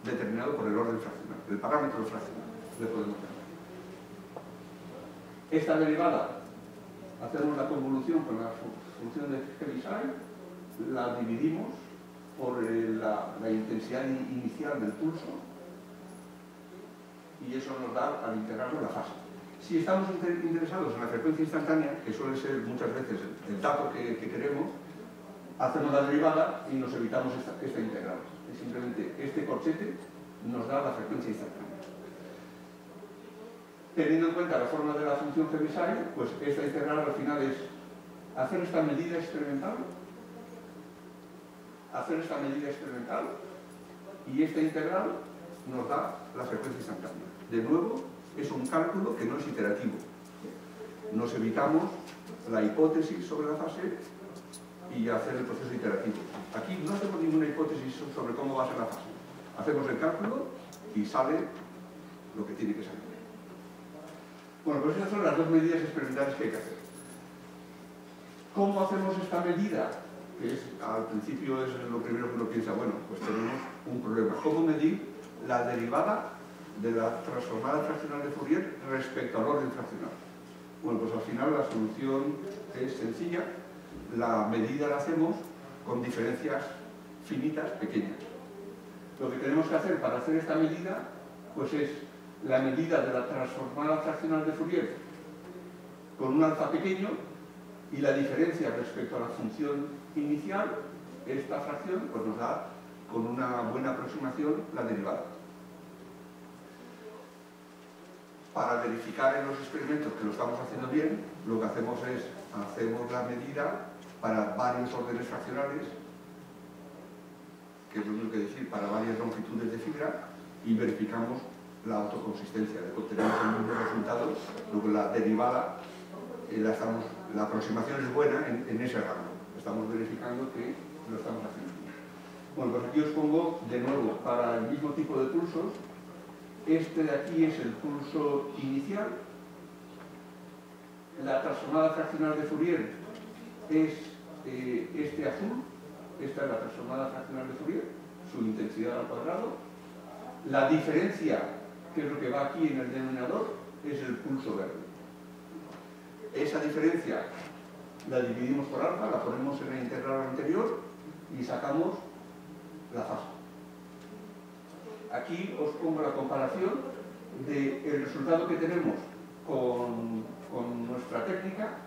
determinado por el orden fraccional, el parámetro fraccional, le podemos llamar. Esta derivada, hacemos la convolución con la función de Heaviside, la dividimos por la intensidad inicial del pulso y eso nos da al integrarlo la fase. Si estamos interesados en la frecuencia instantánea, que suele ser muchas veces el dato que queremos, hacemos la derivada y nos evitamos esta integral. Simplemente este corchete nos da la frecuencia instantánea. teniendo en cuenta la forma de la función Heaviside, pues esta integral al final es hacer esta medida experimental, y esta integral nos da la frecuencia instantánea. De nuevo, es un cálculo que no es iterativo. Nos evitamos la hipótesis sobre la fase y hacer el proceso iterativo. Aquí no hacemos ninguna hipótesis sobre cómo va a ser la fase. Hacemos el cálculo y sale lo que tiene que salir. Bueno, pues esas son las dos medidas experimentales que hay que hacer. ¿Cómo hacemos esta medida? Que es, al principio es lo primero que uno piensa, bueno, pues tenemos un problema. ¿Cómo medir la derivada de la transformada fraccional de Fourier respecto al orden fraccional? Bueno, pues al final la solución es sencilla. La medida la hacemos con diferencias finitas pequeñas. Lo que tenemos que hacer para hacer esta medida, pues es la medida de la transformada fraccional de Fourier con un alfa pequeño y la diferencia respecto a la función inicial, esta fracción, pues nos da con una buena aproximación la derivada. Para verificar en los experimentos que lo estamos haciendo bien, lo que hacemos es, hacemos la medida para varios órdenes fraccionales, que es lo mismo que decir para varias longitudes de fibra, y verificamos la autoconsistencia, de que obtenemos el mismo resultado, luego la derivada, la aproximación es buena en ese rango. Estamos verificando que lo estamos haciendo. Bueno, pues aquí os pongo de nuevo, para el mismo tipo de pulsos, este de aquí es el pulso inicial, la transformada fraccional de Fourier es este azul, esta es la transformada fraccional de Fourier, su intensidad al cuadrado. La diferencia, que es lo que va aquí en el denominador, es el pulso verde. Esa diferencia la dividimos por alfa, la ponemos en la integral anterior y sacamos la fase. Aquí os pongo la comparación del resultado que tenemos con nuestra técnica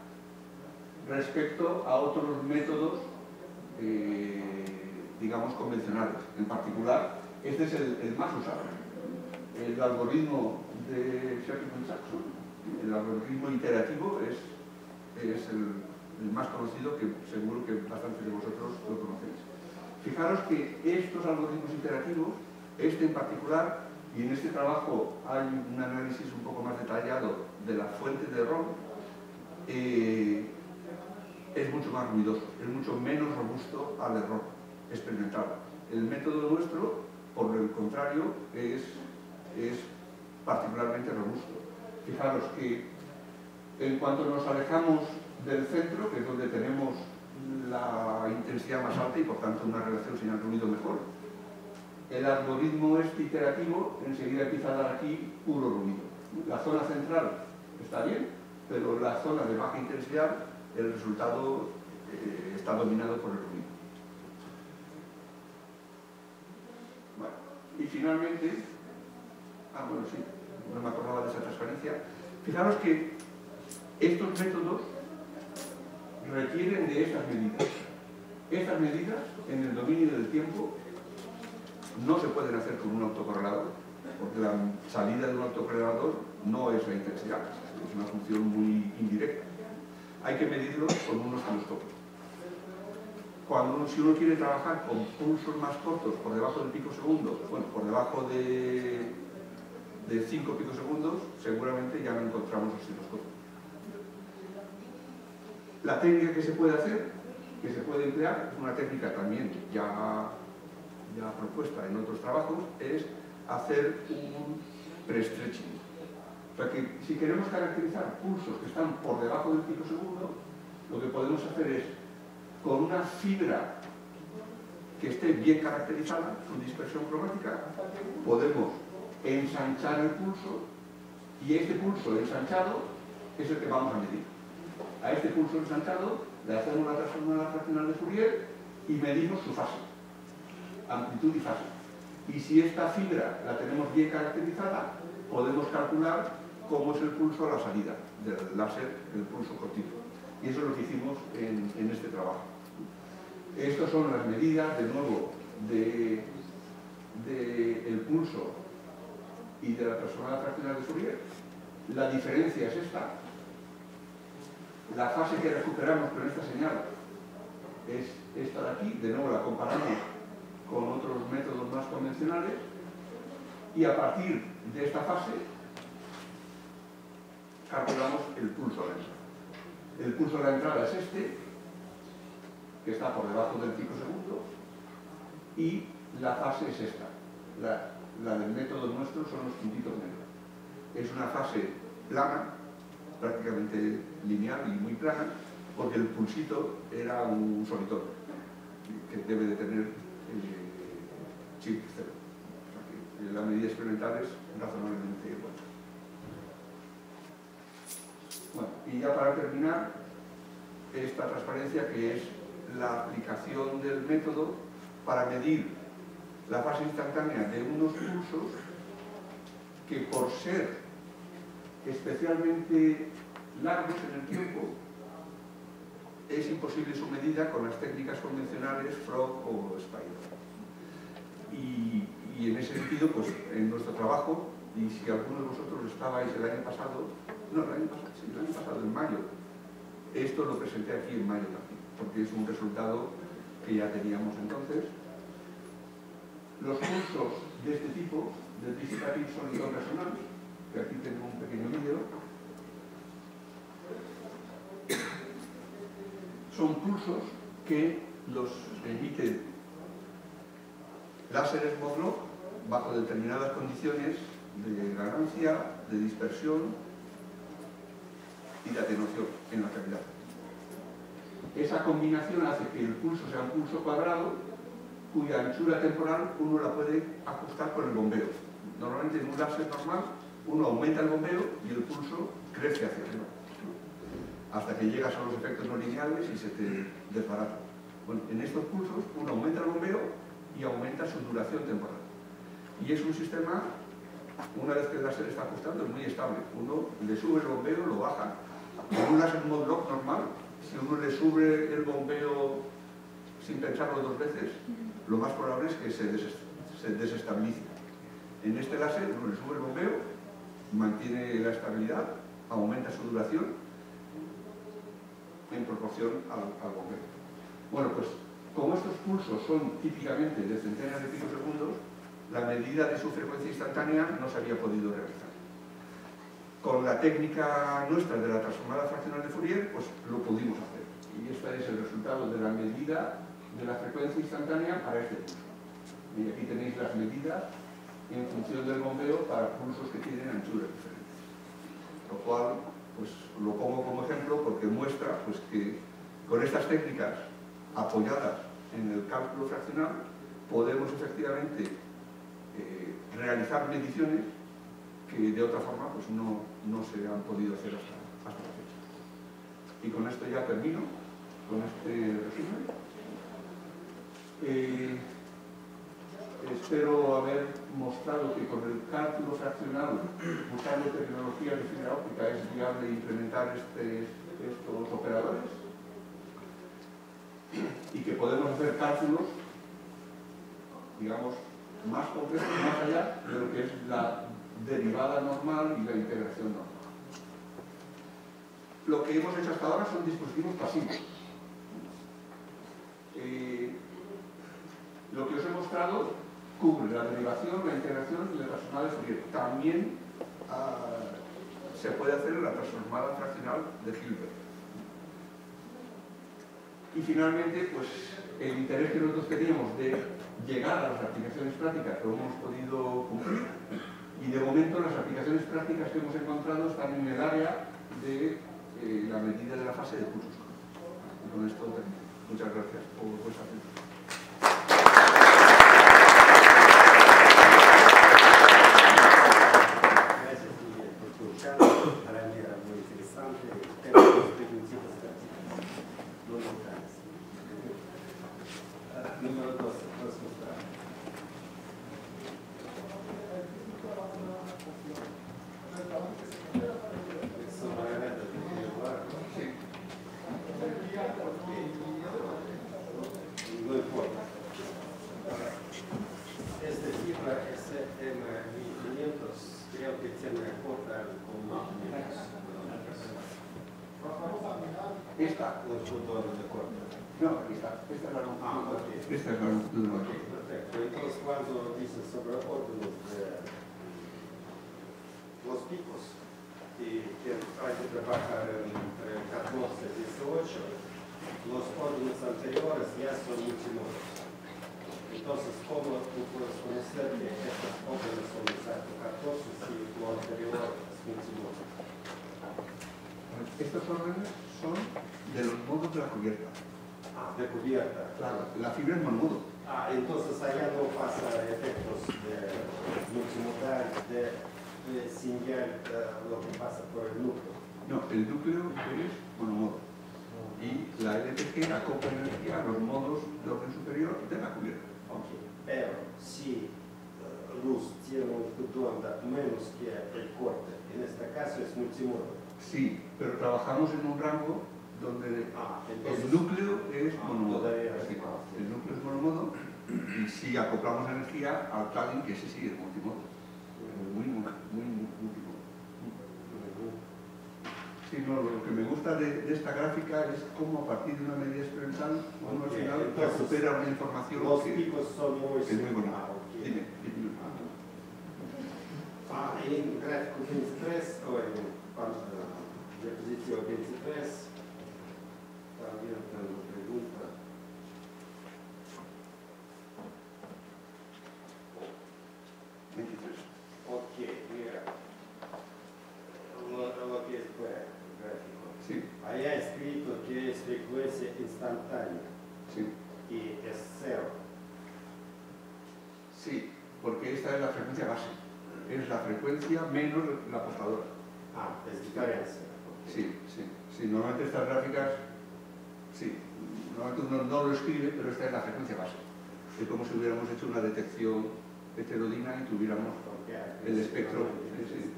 respecto a otros métodos, digamos, convencionales. En particular, este es el más usado. El algoritmo de Sherrington-Jackson, el algoritmo iterativo, es el más conocido, que seguro que bastantes de vosotros lo conocéis. Fijaros que estos algoritmos iterativos, este en particular, y en este trabajo hay un análisis un poco más detallado de las fuentes de error, es mucho más ruidoso, es mucho menos robusto al error experimental. El método nuestro, por el contrario, es particularmente robusto. Fijaros que en cuanto nos alejamos del centro, que es donde tenemos la intensidad más alta y por tanto una relación señal-ruido mejor, el algoritmo este iterativo enseguida empieza a dar aquí puro ruido. La zona central está bien, pero la zona de baja intensidad, el resultado está dominado por el ruido. Bueno, y finalmente, bueno, sí, no me acordaba de esa transparencia. Fijaros que estos métodos requieren de estas medidas. Estas medidas, en el dominio del tiempo, no se pueden hacer con un autocorrelador, porque la salida de un autocorrelador no es la intensidad, es una función muy indirecta. Hay que medirlo con un osciloscopio. Si uno quiere trabajar con pulsos más cortos, por debajo del picosegundo, bueno, por debajo de 5 picosegundos, seguramente ya no encontramos osciloscopio. La técnica que se puede hacer, que se puede emplear, es una técnica también ya propuesta en otros trabajos, es hacer un pre-stretching. O sea que si queremos caracterizar pulsos que están por debajo del picosegundo, lo que podemos hacer es, con una fibra que esté bien caracterizada, con dispersión cromática, podemos ensanchar el pulso, y este pulso ensanchado es el que vamos a medir. A este pulso ensanchado le hacemos la transformada fraccional de Fourier y medimos su fase, amplitud y fase. Y si esta fibra la tenemos bien caracterizada, podemos calcular cómo es el pulso a la salida del láser, el pulso cortito. Y eso es lo que hicimos en este trabajo. Estas son las medidas, de nuevo, del pulso y de la transformada fraccional de Fourier. La diferencia es esta. La fase que recuperamos con esta señal es esta de aquí. De nuevo la comparamos con otros métodos más convencionales y a partir de esta fase calculamos el pulso a la entrada. El pulso a la entrada es este, que está por debajo del picosegundo, y la fase es esta. La del método nuestro son los puntitos negros. Es una fase plana, prácticamente lineal y muy plana, porque el pulsito era un solitón que debe de tener chip cero. O sea que la medida experimental es razonablemente buena. Bueno, y ya para terminar, esta transparencia que es la aplicación del método para medir la fase instantánea de unos pulsos que por ser especialmente largos en el tiempo es imposible su medida con las técnicas convencionales Frog o Spider. Y en ese sentido, pues en nuestro trabajo, y si alguno de vosotros estabais el año pasado, en mayo, esto lo presenté aquí en mayo también, porque es un resultado que ya teníamos entonces. Los pulsos de este tipo, del Dissipative Solitone Resonance, que aquí tengo un pequeño vídeo, son pulsos que los emiten láseres Moog bajo determinadas condiciones de ganancia, de dispersión y de atenuación en la cavidad. Esa combinación hace que el pulso sea un pulso cuadrado cuya anchura temporal uno la puede ajustar con el bombeo. Normalmente en un láser normal uno aumenta el bombeo y el pulso crece hacia arriba, hasta que llegas a los efectos no lineales y se te desbarata. Bueno, en estos pulsos uno aumenta el bombeo y aumenta su duración temporal. Y es un sistema, una vez que el láser está ajustando, es muy estable. Uno le sube el bombeo, lo baja. En un láser Moog normal, si uno le sube el bombeo sin pensarlo dos veces, lo más probable es que se desestabilice. En este láser uno le sube el bombeo, mantiene la estabilidad, aumenta su duración en proporción al bombeo. Bueno, pues como estos pulsos son típicamente de centenas de picosegundos, la medida de su frecuencia instantánea no se había podido realizar. Con la técnica nuestra de la transformada fraccional de Fourier, pues lo pudimos hacer. Y este es el resultado de la medida de la frecuencia instantánea para este pulso. Y aquí tenéis las medidas en función del bombeo para pulsos que tienen anchuras diferentes. Lo cual, pues lo pongo como ejemplo porque muestra pues, que con estas técnicas apoyadas en el cálculo fraccional podemos efectivamente realizar mediciones que de otra forma pues, no se han podido hacer hasta la fecha. Y con esto ya termino, con este resumen. Espero haber mostrado que con el cálculo fraccional, usando tecnologías de fibra óptica, es viable implementar estos operadores y que podemos hacer cálculos, digamos, más complejos, más allá de lo que es la derivada normal y la integración normal. Lo que hemos hecho hasta ahora son dispositivos pasivos. Lo que os he mostrado cubre la derivación, la integración y la transformada de Fourier. También se puede hacer la transformada fraccional de Hilbert. Y finalmente, pues el interés que nosotros teníamos de llegar a las aplicaciones prácticas lo hemos podido cumplir, y de momento las aplicaciones prácticas que hemos encontrado están en el área de la medida de la fase de pulsos. Y con esto termino. Muchas gracias por vuestra atención. Para mí era muy interesante el tema de los primitivos documentales. Número 12, puedes mostrar. Sobre el evento que quiero hablar. Sí. No importa. Esta fibra SM1500 creo que tiene corta con Esta. longitud de corte. No, aquí está. Esta es la longitud. Ok. Esta es la longitud de la corte. Perfecto. Entonces, cuando dices sobre órdenes de los picos, y que hay que trabajar entre 14 y 18, los órdenes anteriores ya son multimodos. Entonces, ¿cómo tú puedes conocer que estas órdenes son exacto 14 si lo anterior es multimodo? Estos órdenes son de los modos de la cubierta. De cubierta. Claro, la fibra es monomodo. Entonces allá no pasa efectos de multimodal, de señal, lo que pasa por el núcleo. No, el núcleo es monomodo. Y la LPG acopla energía a los modos de orden superior de la cubierta. Ok, pero si luz tiene una longitud de onda menos que el corte, en este caso es multimodo. Sí, pero trabajamos en un rango donde entonces, el núcleo es monomodo. todavía Sí, el núcleo es monomodo y si acoplamos energía al plugin, que ese sí es multimodo. Muy multimodo. Sí, no, lo que me gusta de esta gráfica es cómo a partir de una medida experimental uno al final recupera una información los que picos son muy es muy buena. okay. Dime. En gráfico 23 o en diapositiva 23 también tengo pregunta. Ok, mira, lo que es gráfico. Sí. Allá escrito que es frecuencia instantánea Sí. y es cero. Sí, porque esta es la frecuencia base. Es la frecuencia menos la apostadora. Es diferencia. Sí, sí. Sí, normalmente estas gráficas, sí, normalmente uno no lo escribe, pero esta es la frecuencia base. Es como si hubiéramos hecho una detección heterodina y tuviéramos el espectro. Sí, sí.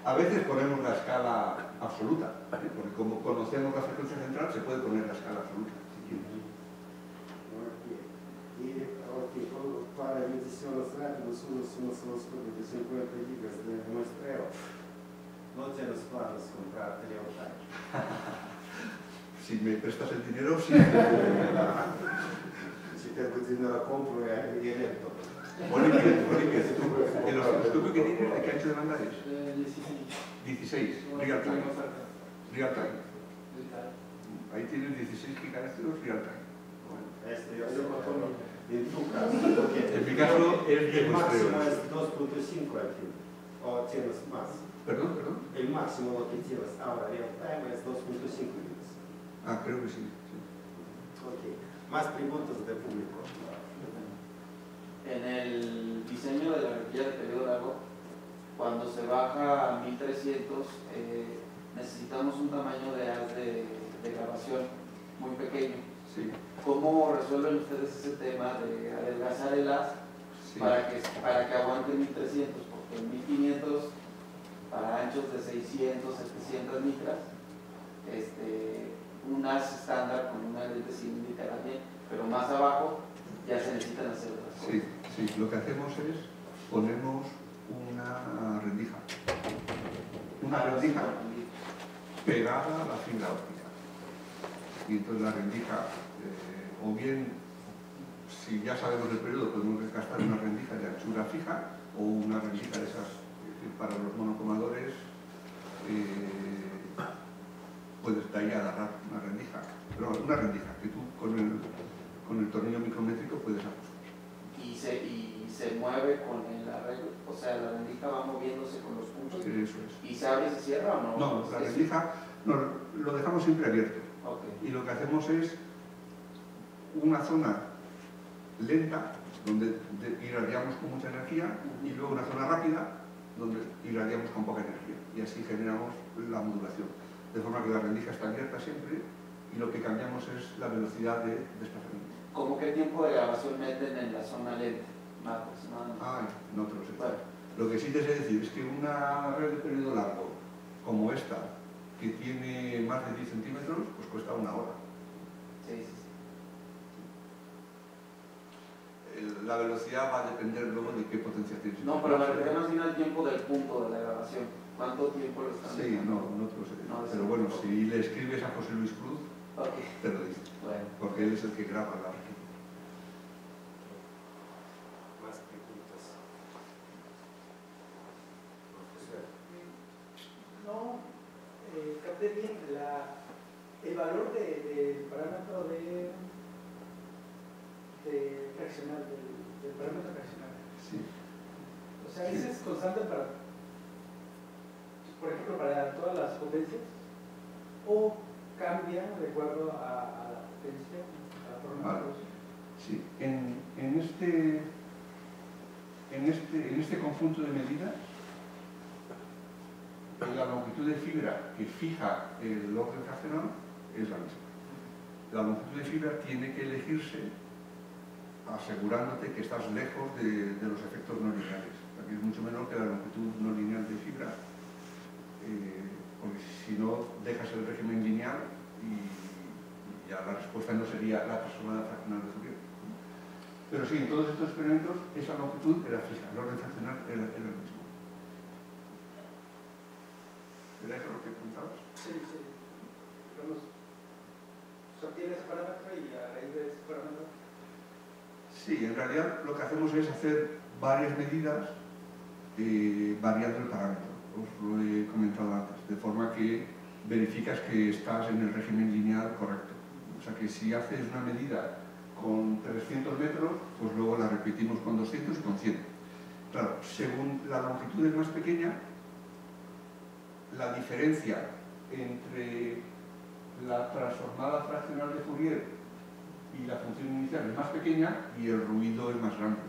A veces ponemos la escala absoluta, porque como conocemos la frecuencia central, se puede poner la escala absoluta. Para mediciones rápidas unos osciloscopios de 50 gigas de muestreo. No tienes planes de comprar real time. Si me prestas el dinero, sí. Si tengo dinero, compro y evento. Olimpia, ¿el osciloscopio que tienes de qué ancho de banda es? 16, real time. Real time. Ahí tienes 16 gigahercios real time. En tu caso, en mi caso es de el máximo muestreo. es 2.5 al fin, o tienes más. Perdón. El máximo lo que tienes ahora real time es 2.5 gigas. Creo que sí. Ok. Más preguntas del público. En el diseño de la rejilla de periodo largo, cuando se baja a 1300, necesitamos un tamaño de haz de grabación muy pequeño. Sí. ¿Cómo resuelven ustedes ese tema de adelgazar el haz Sí. para que aguante 1300? Porque en 1500, para anchos de 600, 700 micras, un haz estándar con una lente cilíndrica también, pero más abajo ya se necesitan hacer otras cosas. Sí, lo que hacemos es ponemos una rendija. Una rendija pegada a la fibra óptica. Y entonces la rendija, o bien, si ya sabemos el periodo, podemos gastar una rendija de anchura fija o una rendija de esas para los monocomadores. Puedes de ahí agarrar una rendija, pero una rendija que tú con el tornillo micrométrico puedes ajustar. Y se mueve con el arreglo, o sea, la rendija va moviéndose con los puntos. Eso es. ¿Y se abre y se cierra o no? No, la rendija lo dejamos siempre abierto. Okay. Y lo que hacemos es una zona lenta, donde irradiamos con mucha energía, y luego una zona rápida, donde irradiamos con poca energía. Y así generamos la modulación. De forma que la rendija está abierta siempre, y lo que cambiamos es la velocidad de desplazamiento. ¿Cómo qué tiempo de grabación meten en la zona lenta? Aproximadamente. No te lo sé. Bueno. Lo que sí te sé decir es que una red de periodo largo, como esta, que tiene más de 10 centímetros, pues cuesta una hora. Sí. La velocidad va a depender luego de qué potencia tienes. No, pero me refiero más bien al tiempo del punto de la grabación. ¿Cuánto tiempo lo están Sí, dejando? no te lo sé. No, Pero sí. bueno, si le escribes a José Luis Cruz, Ok, te lo dice. bueno. Porque él es el que graba la región. Más preguntas. Profesor. No, capté bien el valor del parámetro de fraccional, del parámetro fraccional. Sí. O sea, ¿ese es constante para, por ejemplo, para todas las potencias? ¿O cambia de acuerdo a la potencia, a la forma de producción? Sí. En este conjunto de medidas, la longitud de fibra que fija el orden fraccional es la misma. La longitud de fibra tiene que elegirse asegurándote que estás lejos de los efectos no lineales. Aquí es mucho menor que la longitud no lineal de fibra, porque si no dejas el régimen lineal y ya la respuesta no sería la transformada fraccional de Fourier. Pero sí, en todos estos experimentos esa longitud era fija, el orden fraccional era el mismo. ¿Era eso lo que preguntabas? Sí. Digamos, se obtiene ese parámetro y a raíz de ese parámetro. Sí, en realidad lo que hacemos es hacer varias medidas variando el parámetro. Os lo he comentado antes, de forma que verificas que estás en el régimen lineal correcto. O sea que si haces una medida con 300 metros, pues luego la repetimos con 200 y con 100. Claro, según la longitud es más pequeña, la diferencia entre la transformada fraccional de Fourier y la función inicial es más pequeña y el ruido es más grande.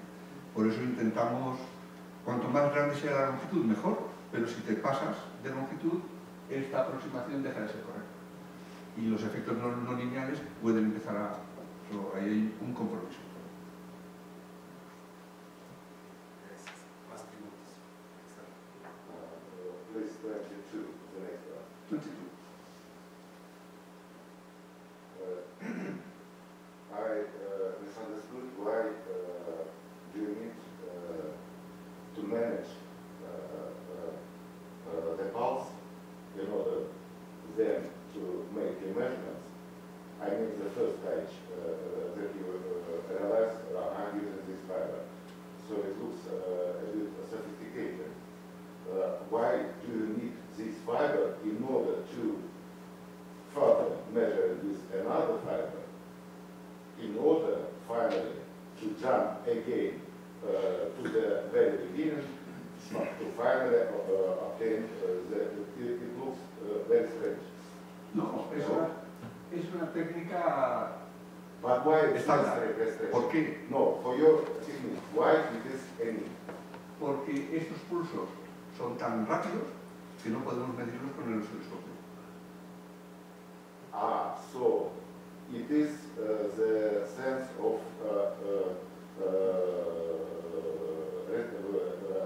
Por eso intentamos, cuanto más grande sea la longitud, mejor, pero si te pasas de longitud, esta aproximación deja de ser correcta. Y los efectos no lineales pueden empezar a... Ahí hay un compromiso. Gracias. Más preguntas. Please 22, the next one. 22. I misunderstood why do you need to manage the pulse in order then to make the measurements. I mean the first stage that you realize I'm using this fiber. So it looks a bit sophisticated. Why do you need this fiber in order to further measure with another fiber in order finally to jump again to the very beginning to finally obtain it looks very strange. No, es una técnica... But why is estándar. this strange? ¿Por qué? No, for your technique, why it is any? Porque estos pulsos son tan rápidos que no podemos medirlos con el osciloscopio. So it is the sense of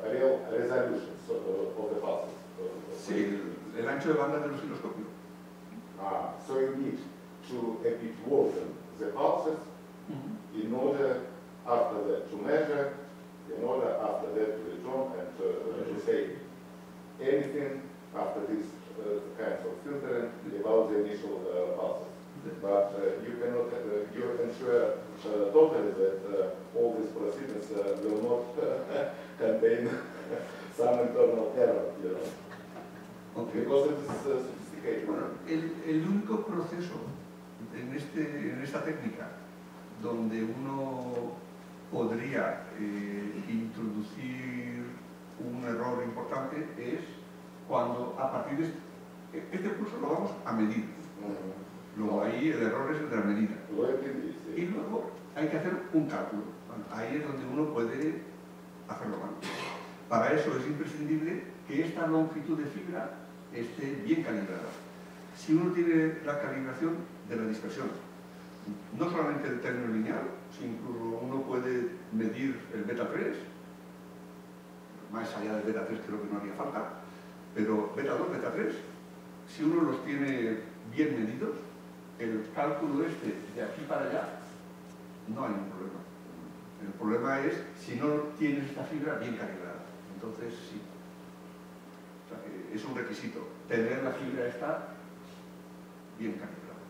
real resolution of the pulses. Sí, el ancho de banda del osciloscopio. So you need to a bit worsen the pulses in order after that to measure, in order after that to return and to say anything after this kinds of filtering about the initial pulses. But you cannot, you ensure totally that all these proceedings will not contain some internal error, you know. Okay. Because it is sophisticated. Bueno, el único proceso en esta técnica donde uno podría introducir un error importante es cuando a partir de este pulso lo vamos a medir. Luego ahí el error es el de la medida. Y luego hay que hacer un cálculo. Bueno, ahí es donde uno puede hacerlo mal. Para eso es imprescindible que esta longitud de fibra esté bien calibrada. Si uno tiene la calibración de la dispersión, no solamente el término lineal, sino incluso uno puede medir el beta 3, más allá del beta 3 creo que no haría falta, pero beta 2, beta 3, si uno los tiene bien medidos, el cálculo de aquí para allá, no hay ningún problema. El problema es si no tienes esta fibra bien calibrada. Entonces sí. O sea, que es un requisito, tener la fibra esta bien calibrada.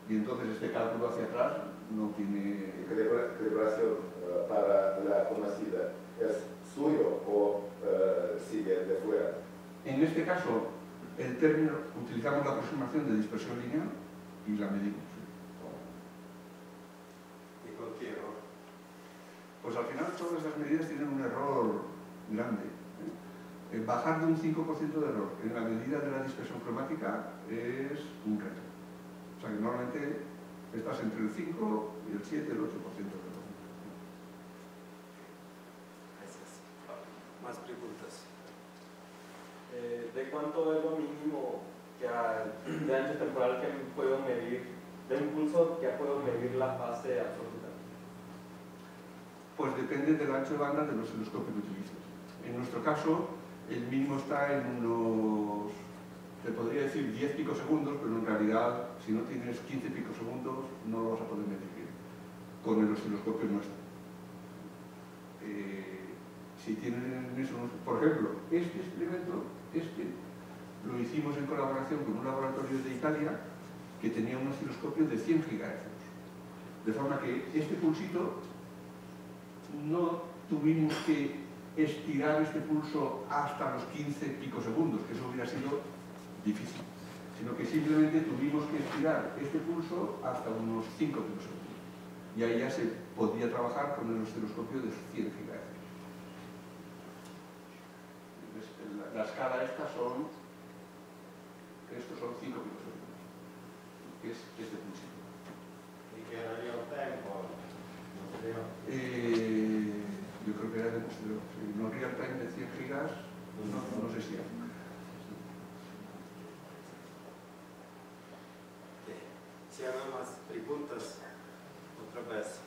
Y entonces este cálculo hacia atrás no tiene... ¿Calibración para la conocida es suyo o sigue de fuera? En este caso, el término, utilizamos la aproximación de dispersión lineal y la medimos. ¿Y con qué error? Pues al final todas las medidas tienen un error grande. Bajar de un 5% de error en la medida de la dispersión cromática es un reto. O sea que normalmente estás entre el 5 y el 7, el 8% de error. Gracias. Más preguntas. ¿De cuánto es lo mínimo de ancho temporal que puedo medir, de impulso que puedo medir la fase absoluta? Pues depende del ancho de banda del osciloscopio que utilices. En nuestro caso, el mínimo está en unos, te podría decir 10 picosegundos, pero en realidad, si no tienes 15 picosegundos, no lo vas a poder medir bien con el osciloscopio nuestro. Si tienen eso, por ejemplo, este experimento, lo hicimos en colaboración con un laboratorio de Italia que tenía un osciloscopio de 100 GHz. De forma que este pulsito no tuvimos que estirar este pulso hasta los 15 picosegundos, que eso hubiera sido difícil, sino que simplemente tuvimos que estirar este pulso hasta unos 5 picosegundos. Y ahí ya se podía trabajar con el osciloscopio de 100 GHz. La escala esta son, estos son 5 picosegundos, que es este pulsito. ¿Y qué era real time o no creo? Yo creo que era de muestreo. No real time de 100 gigas, no sé si hay. Si hay más preguntas, otra vez,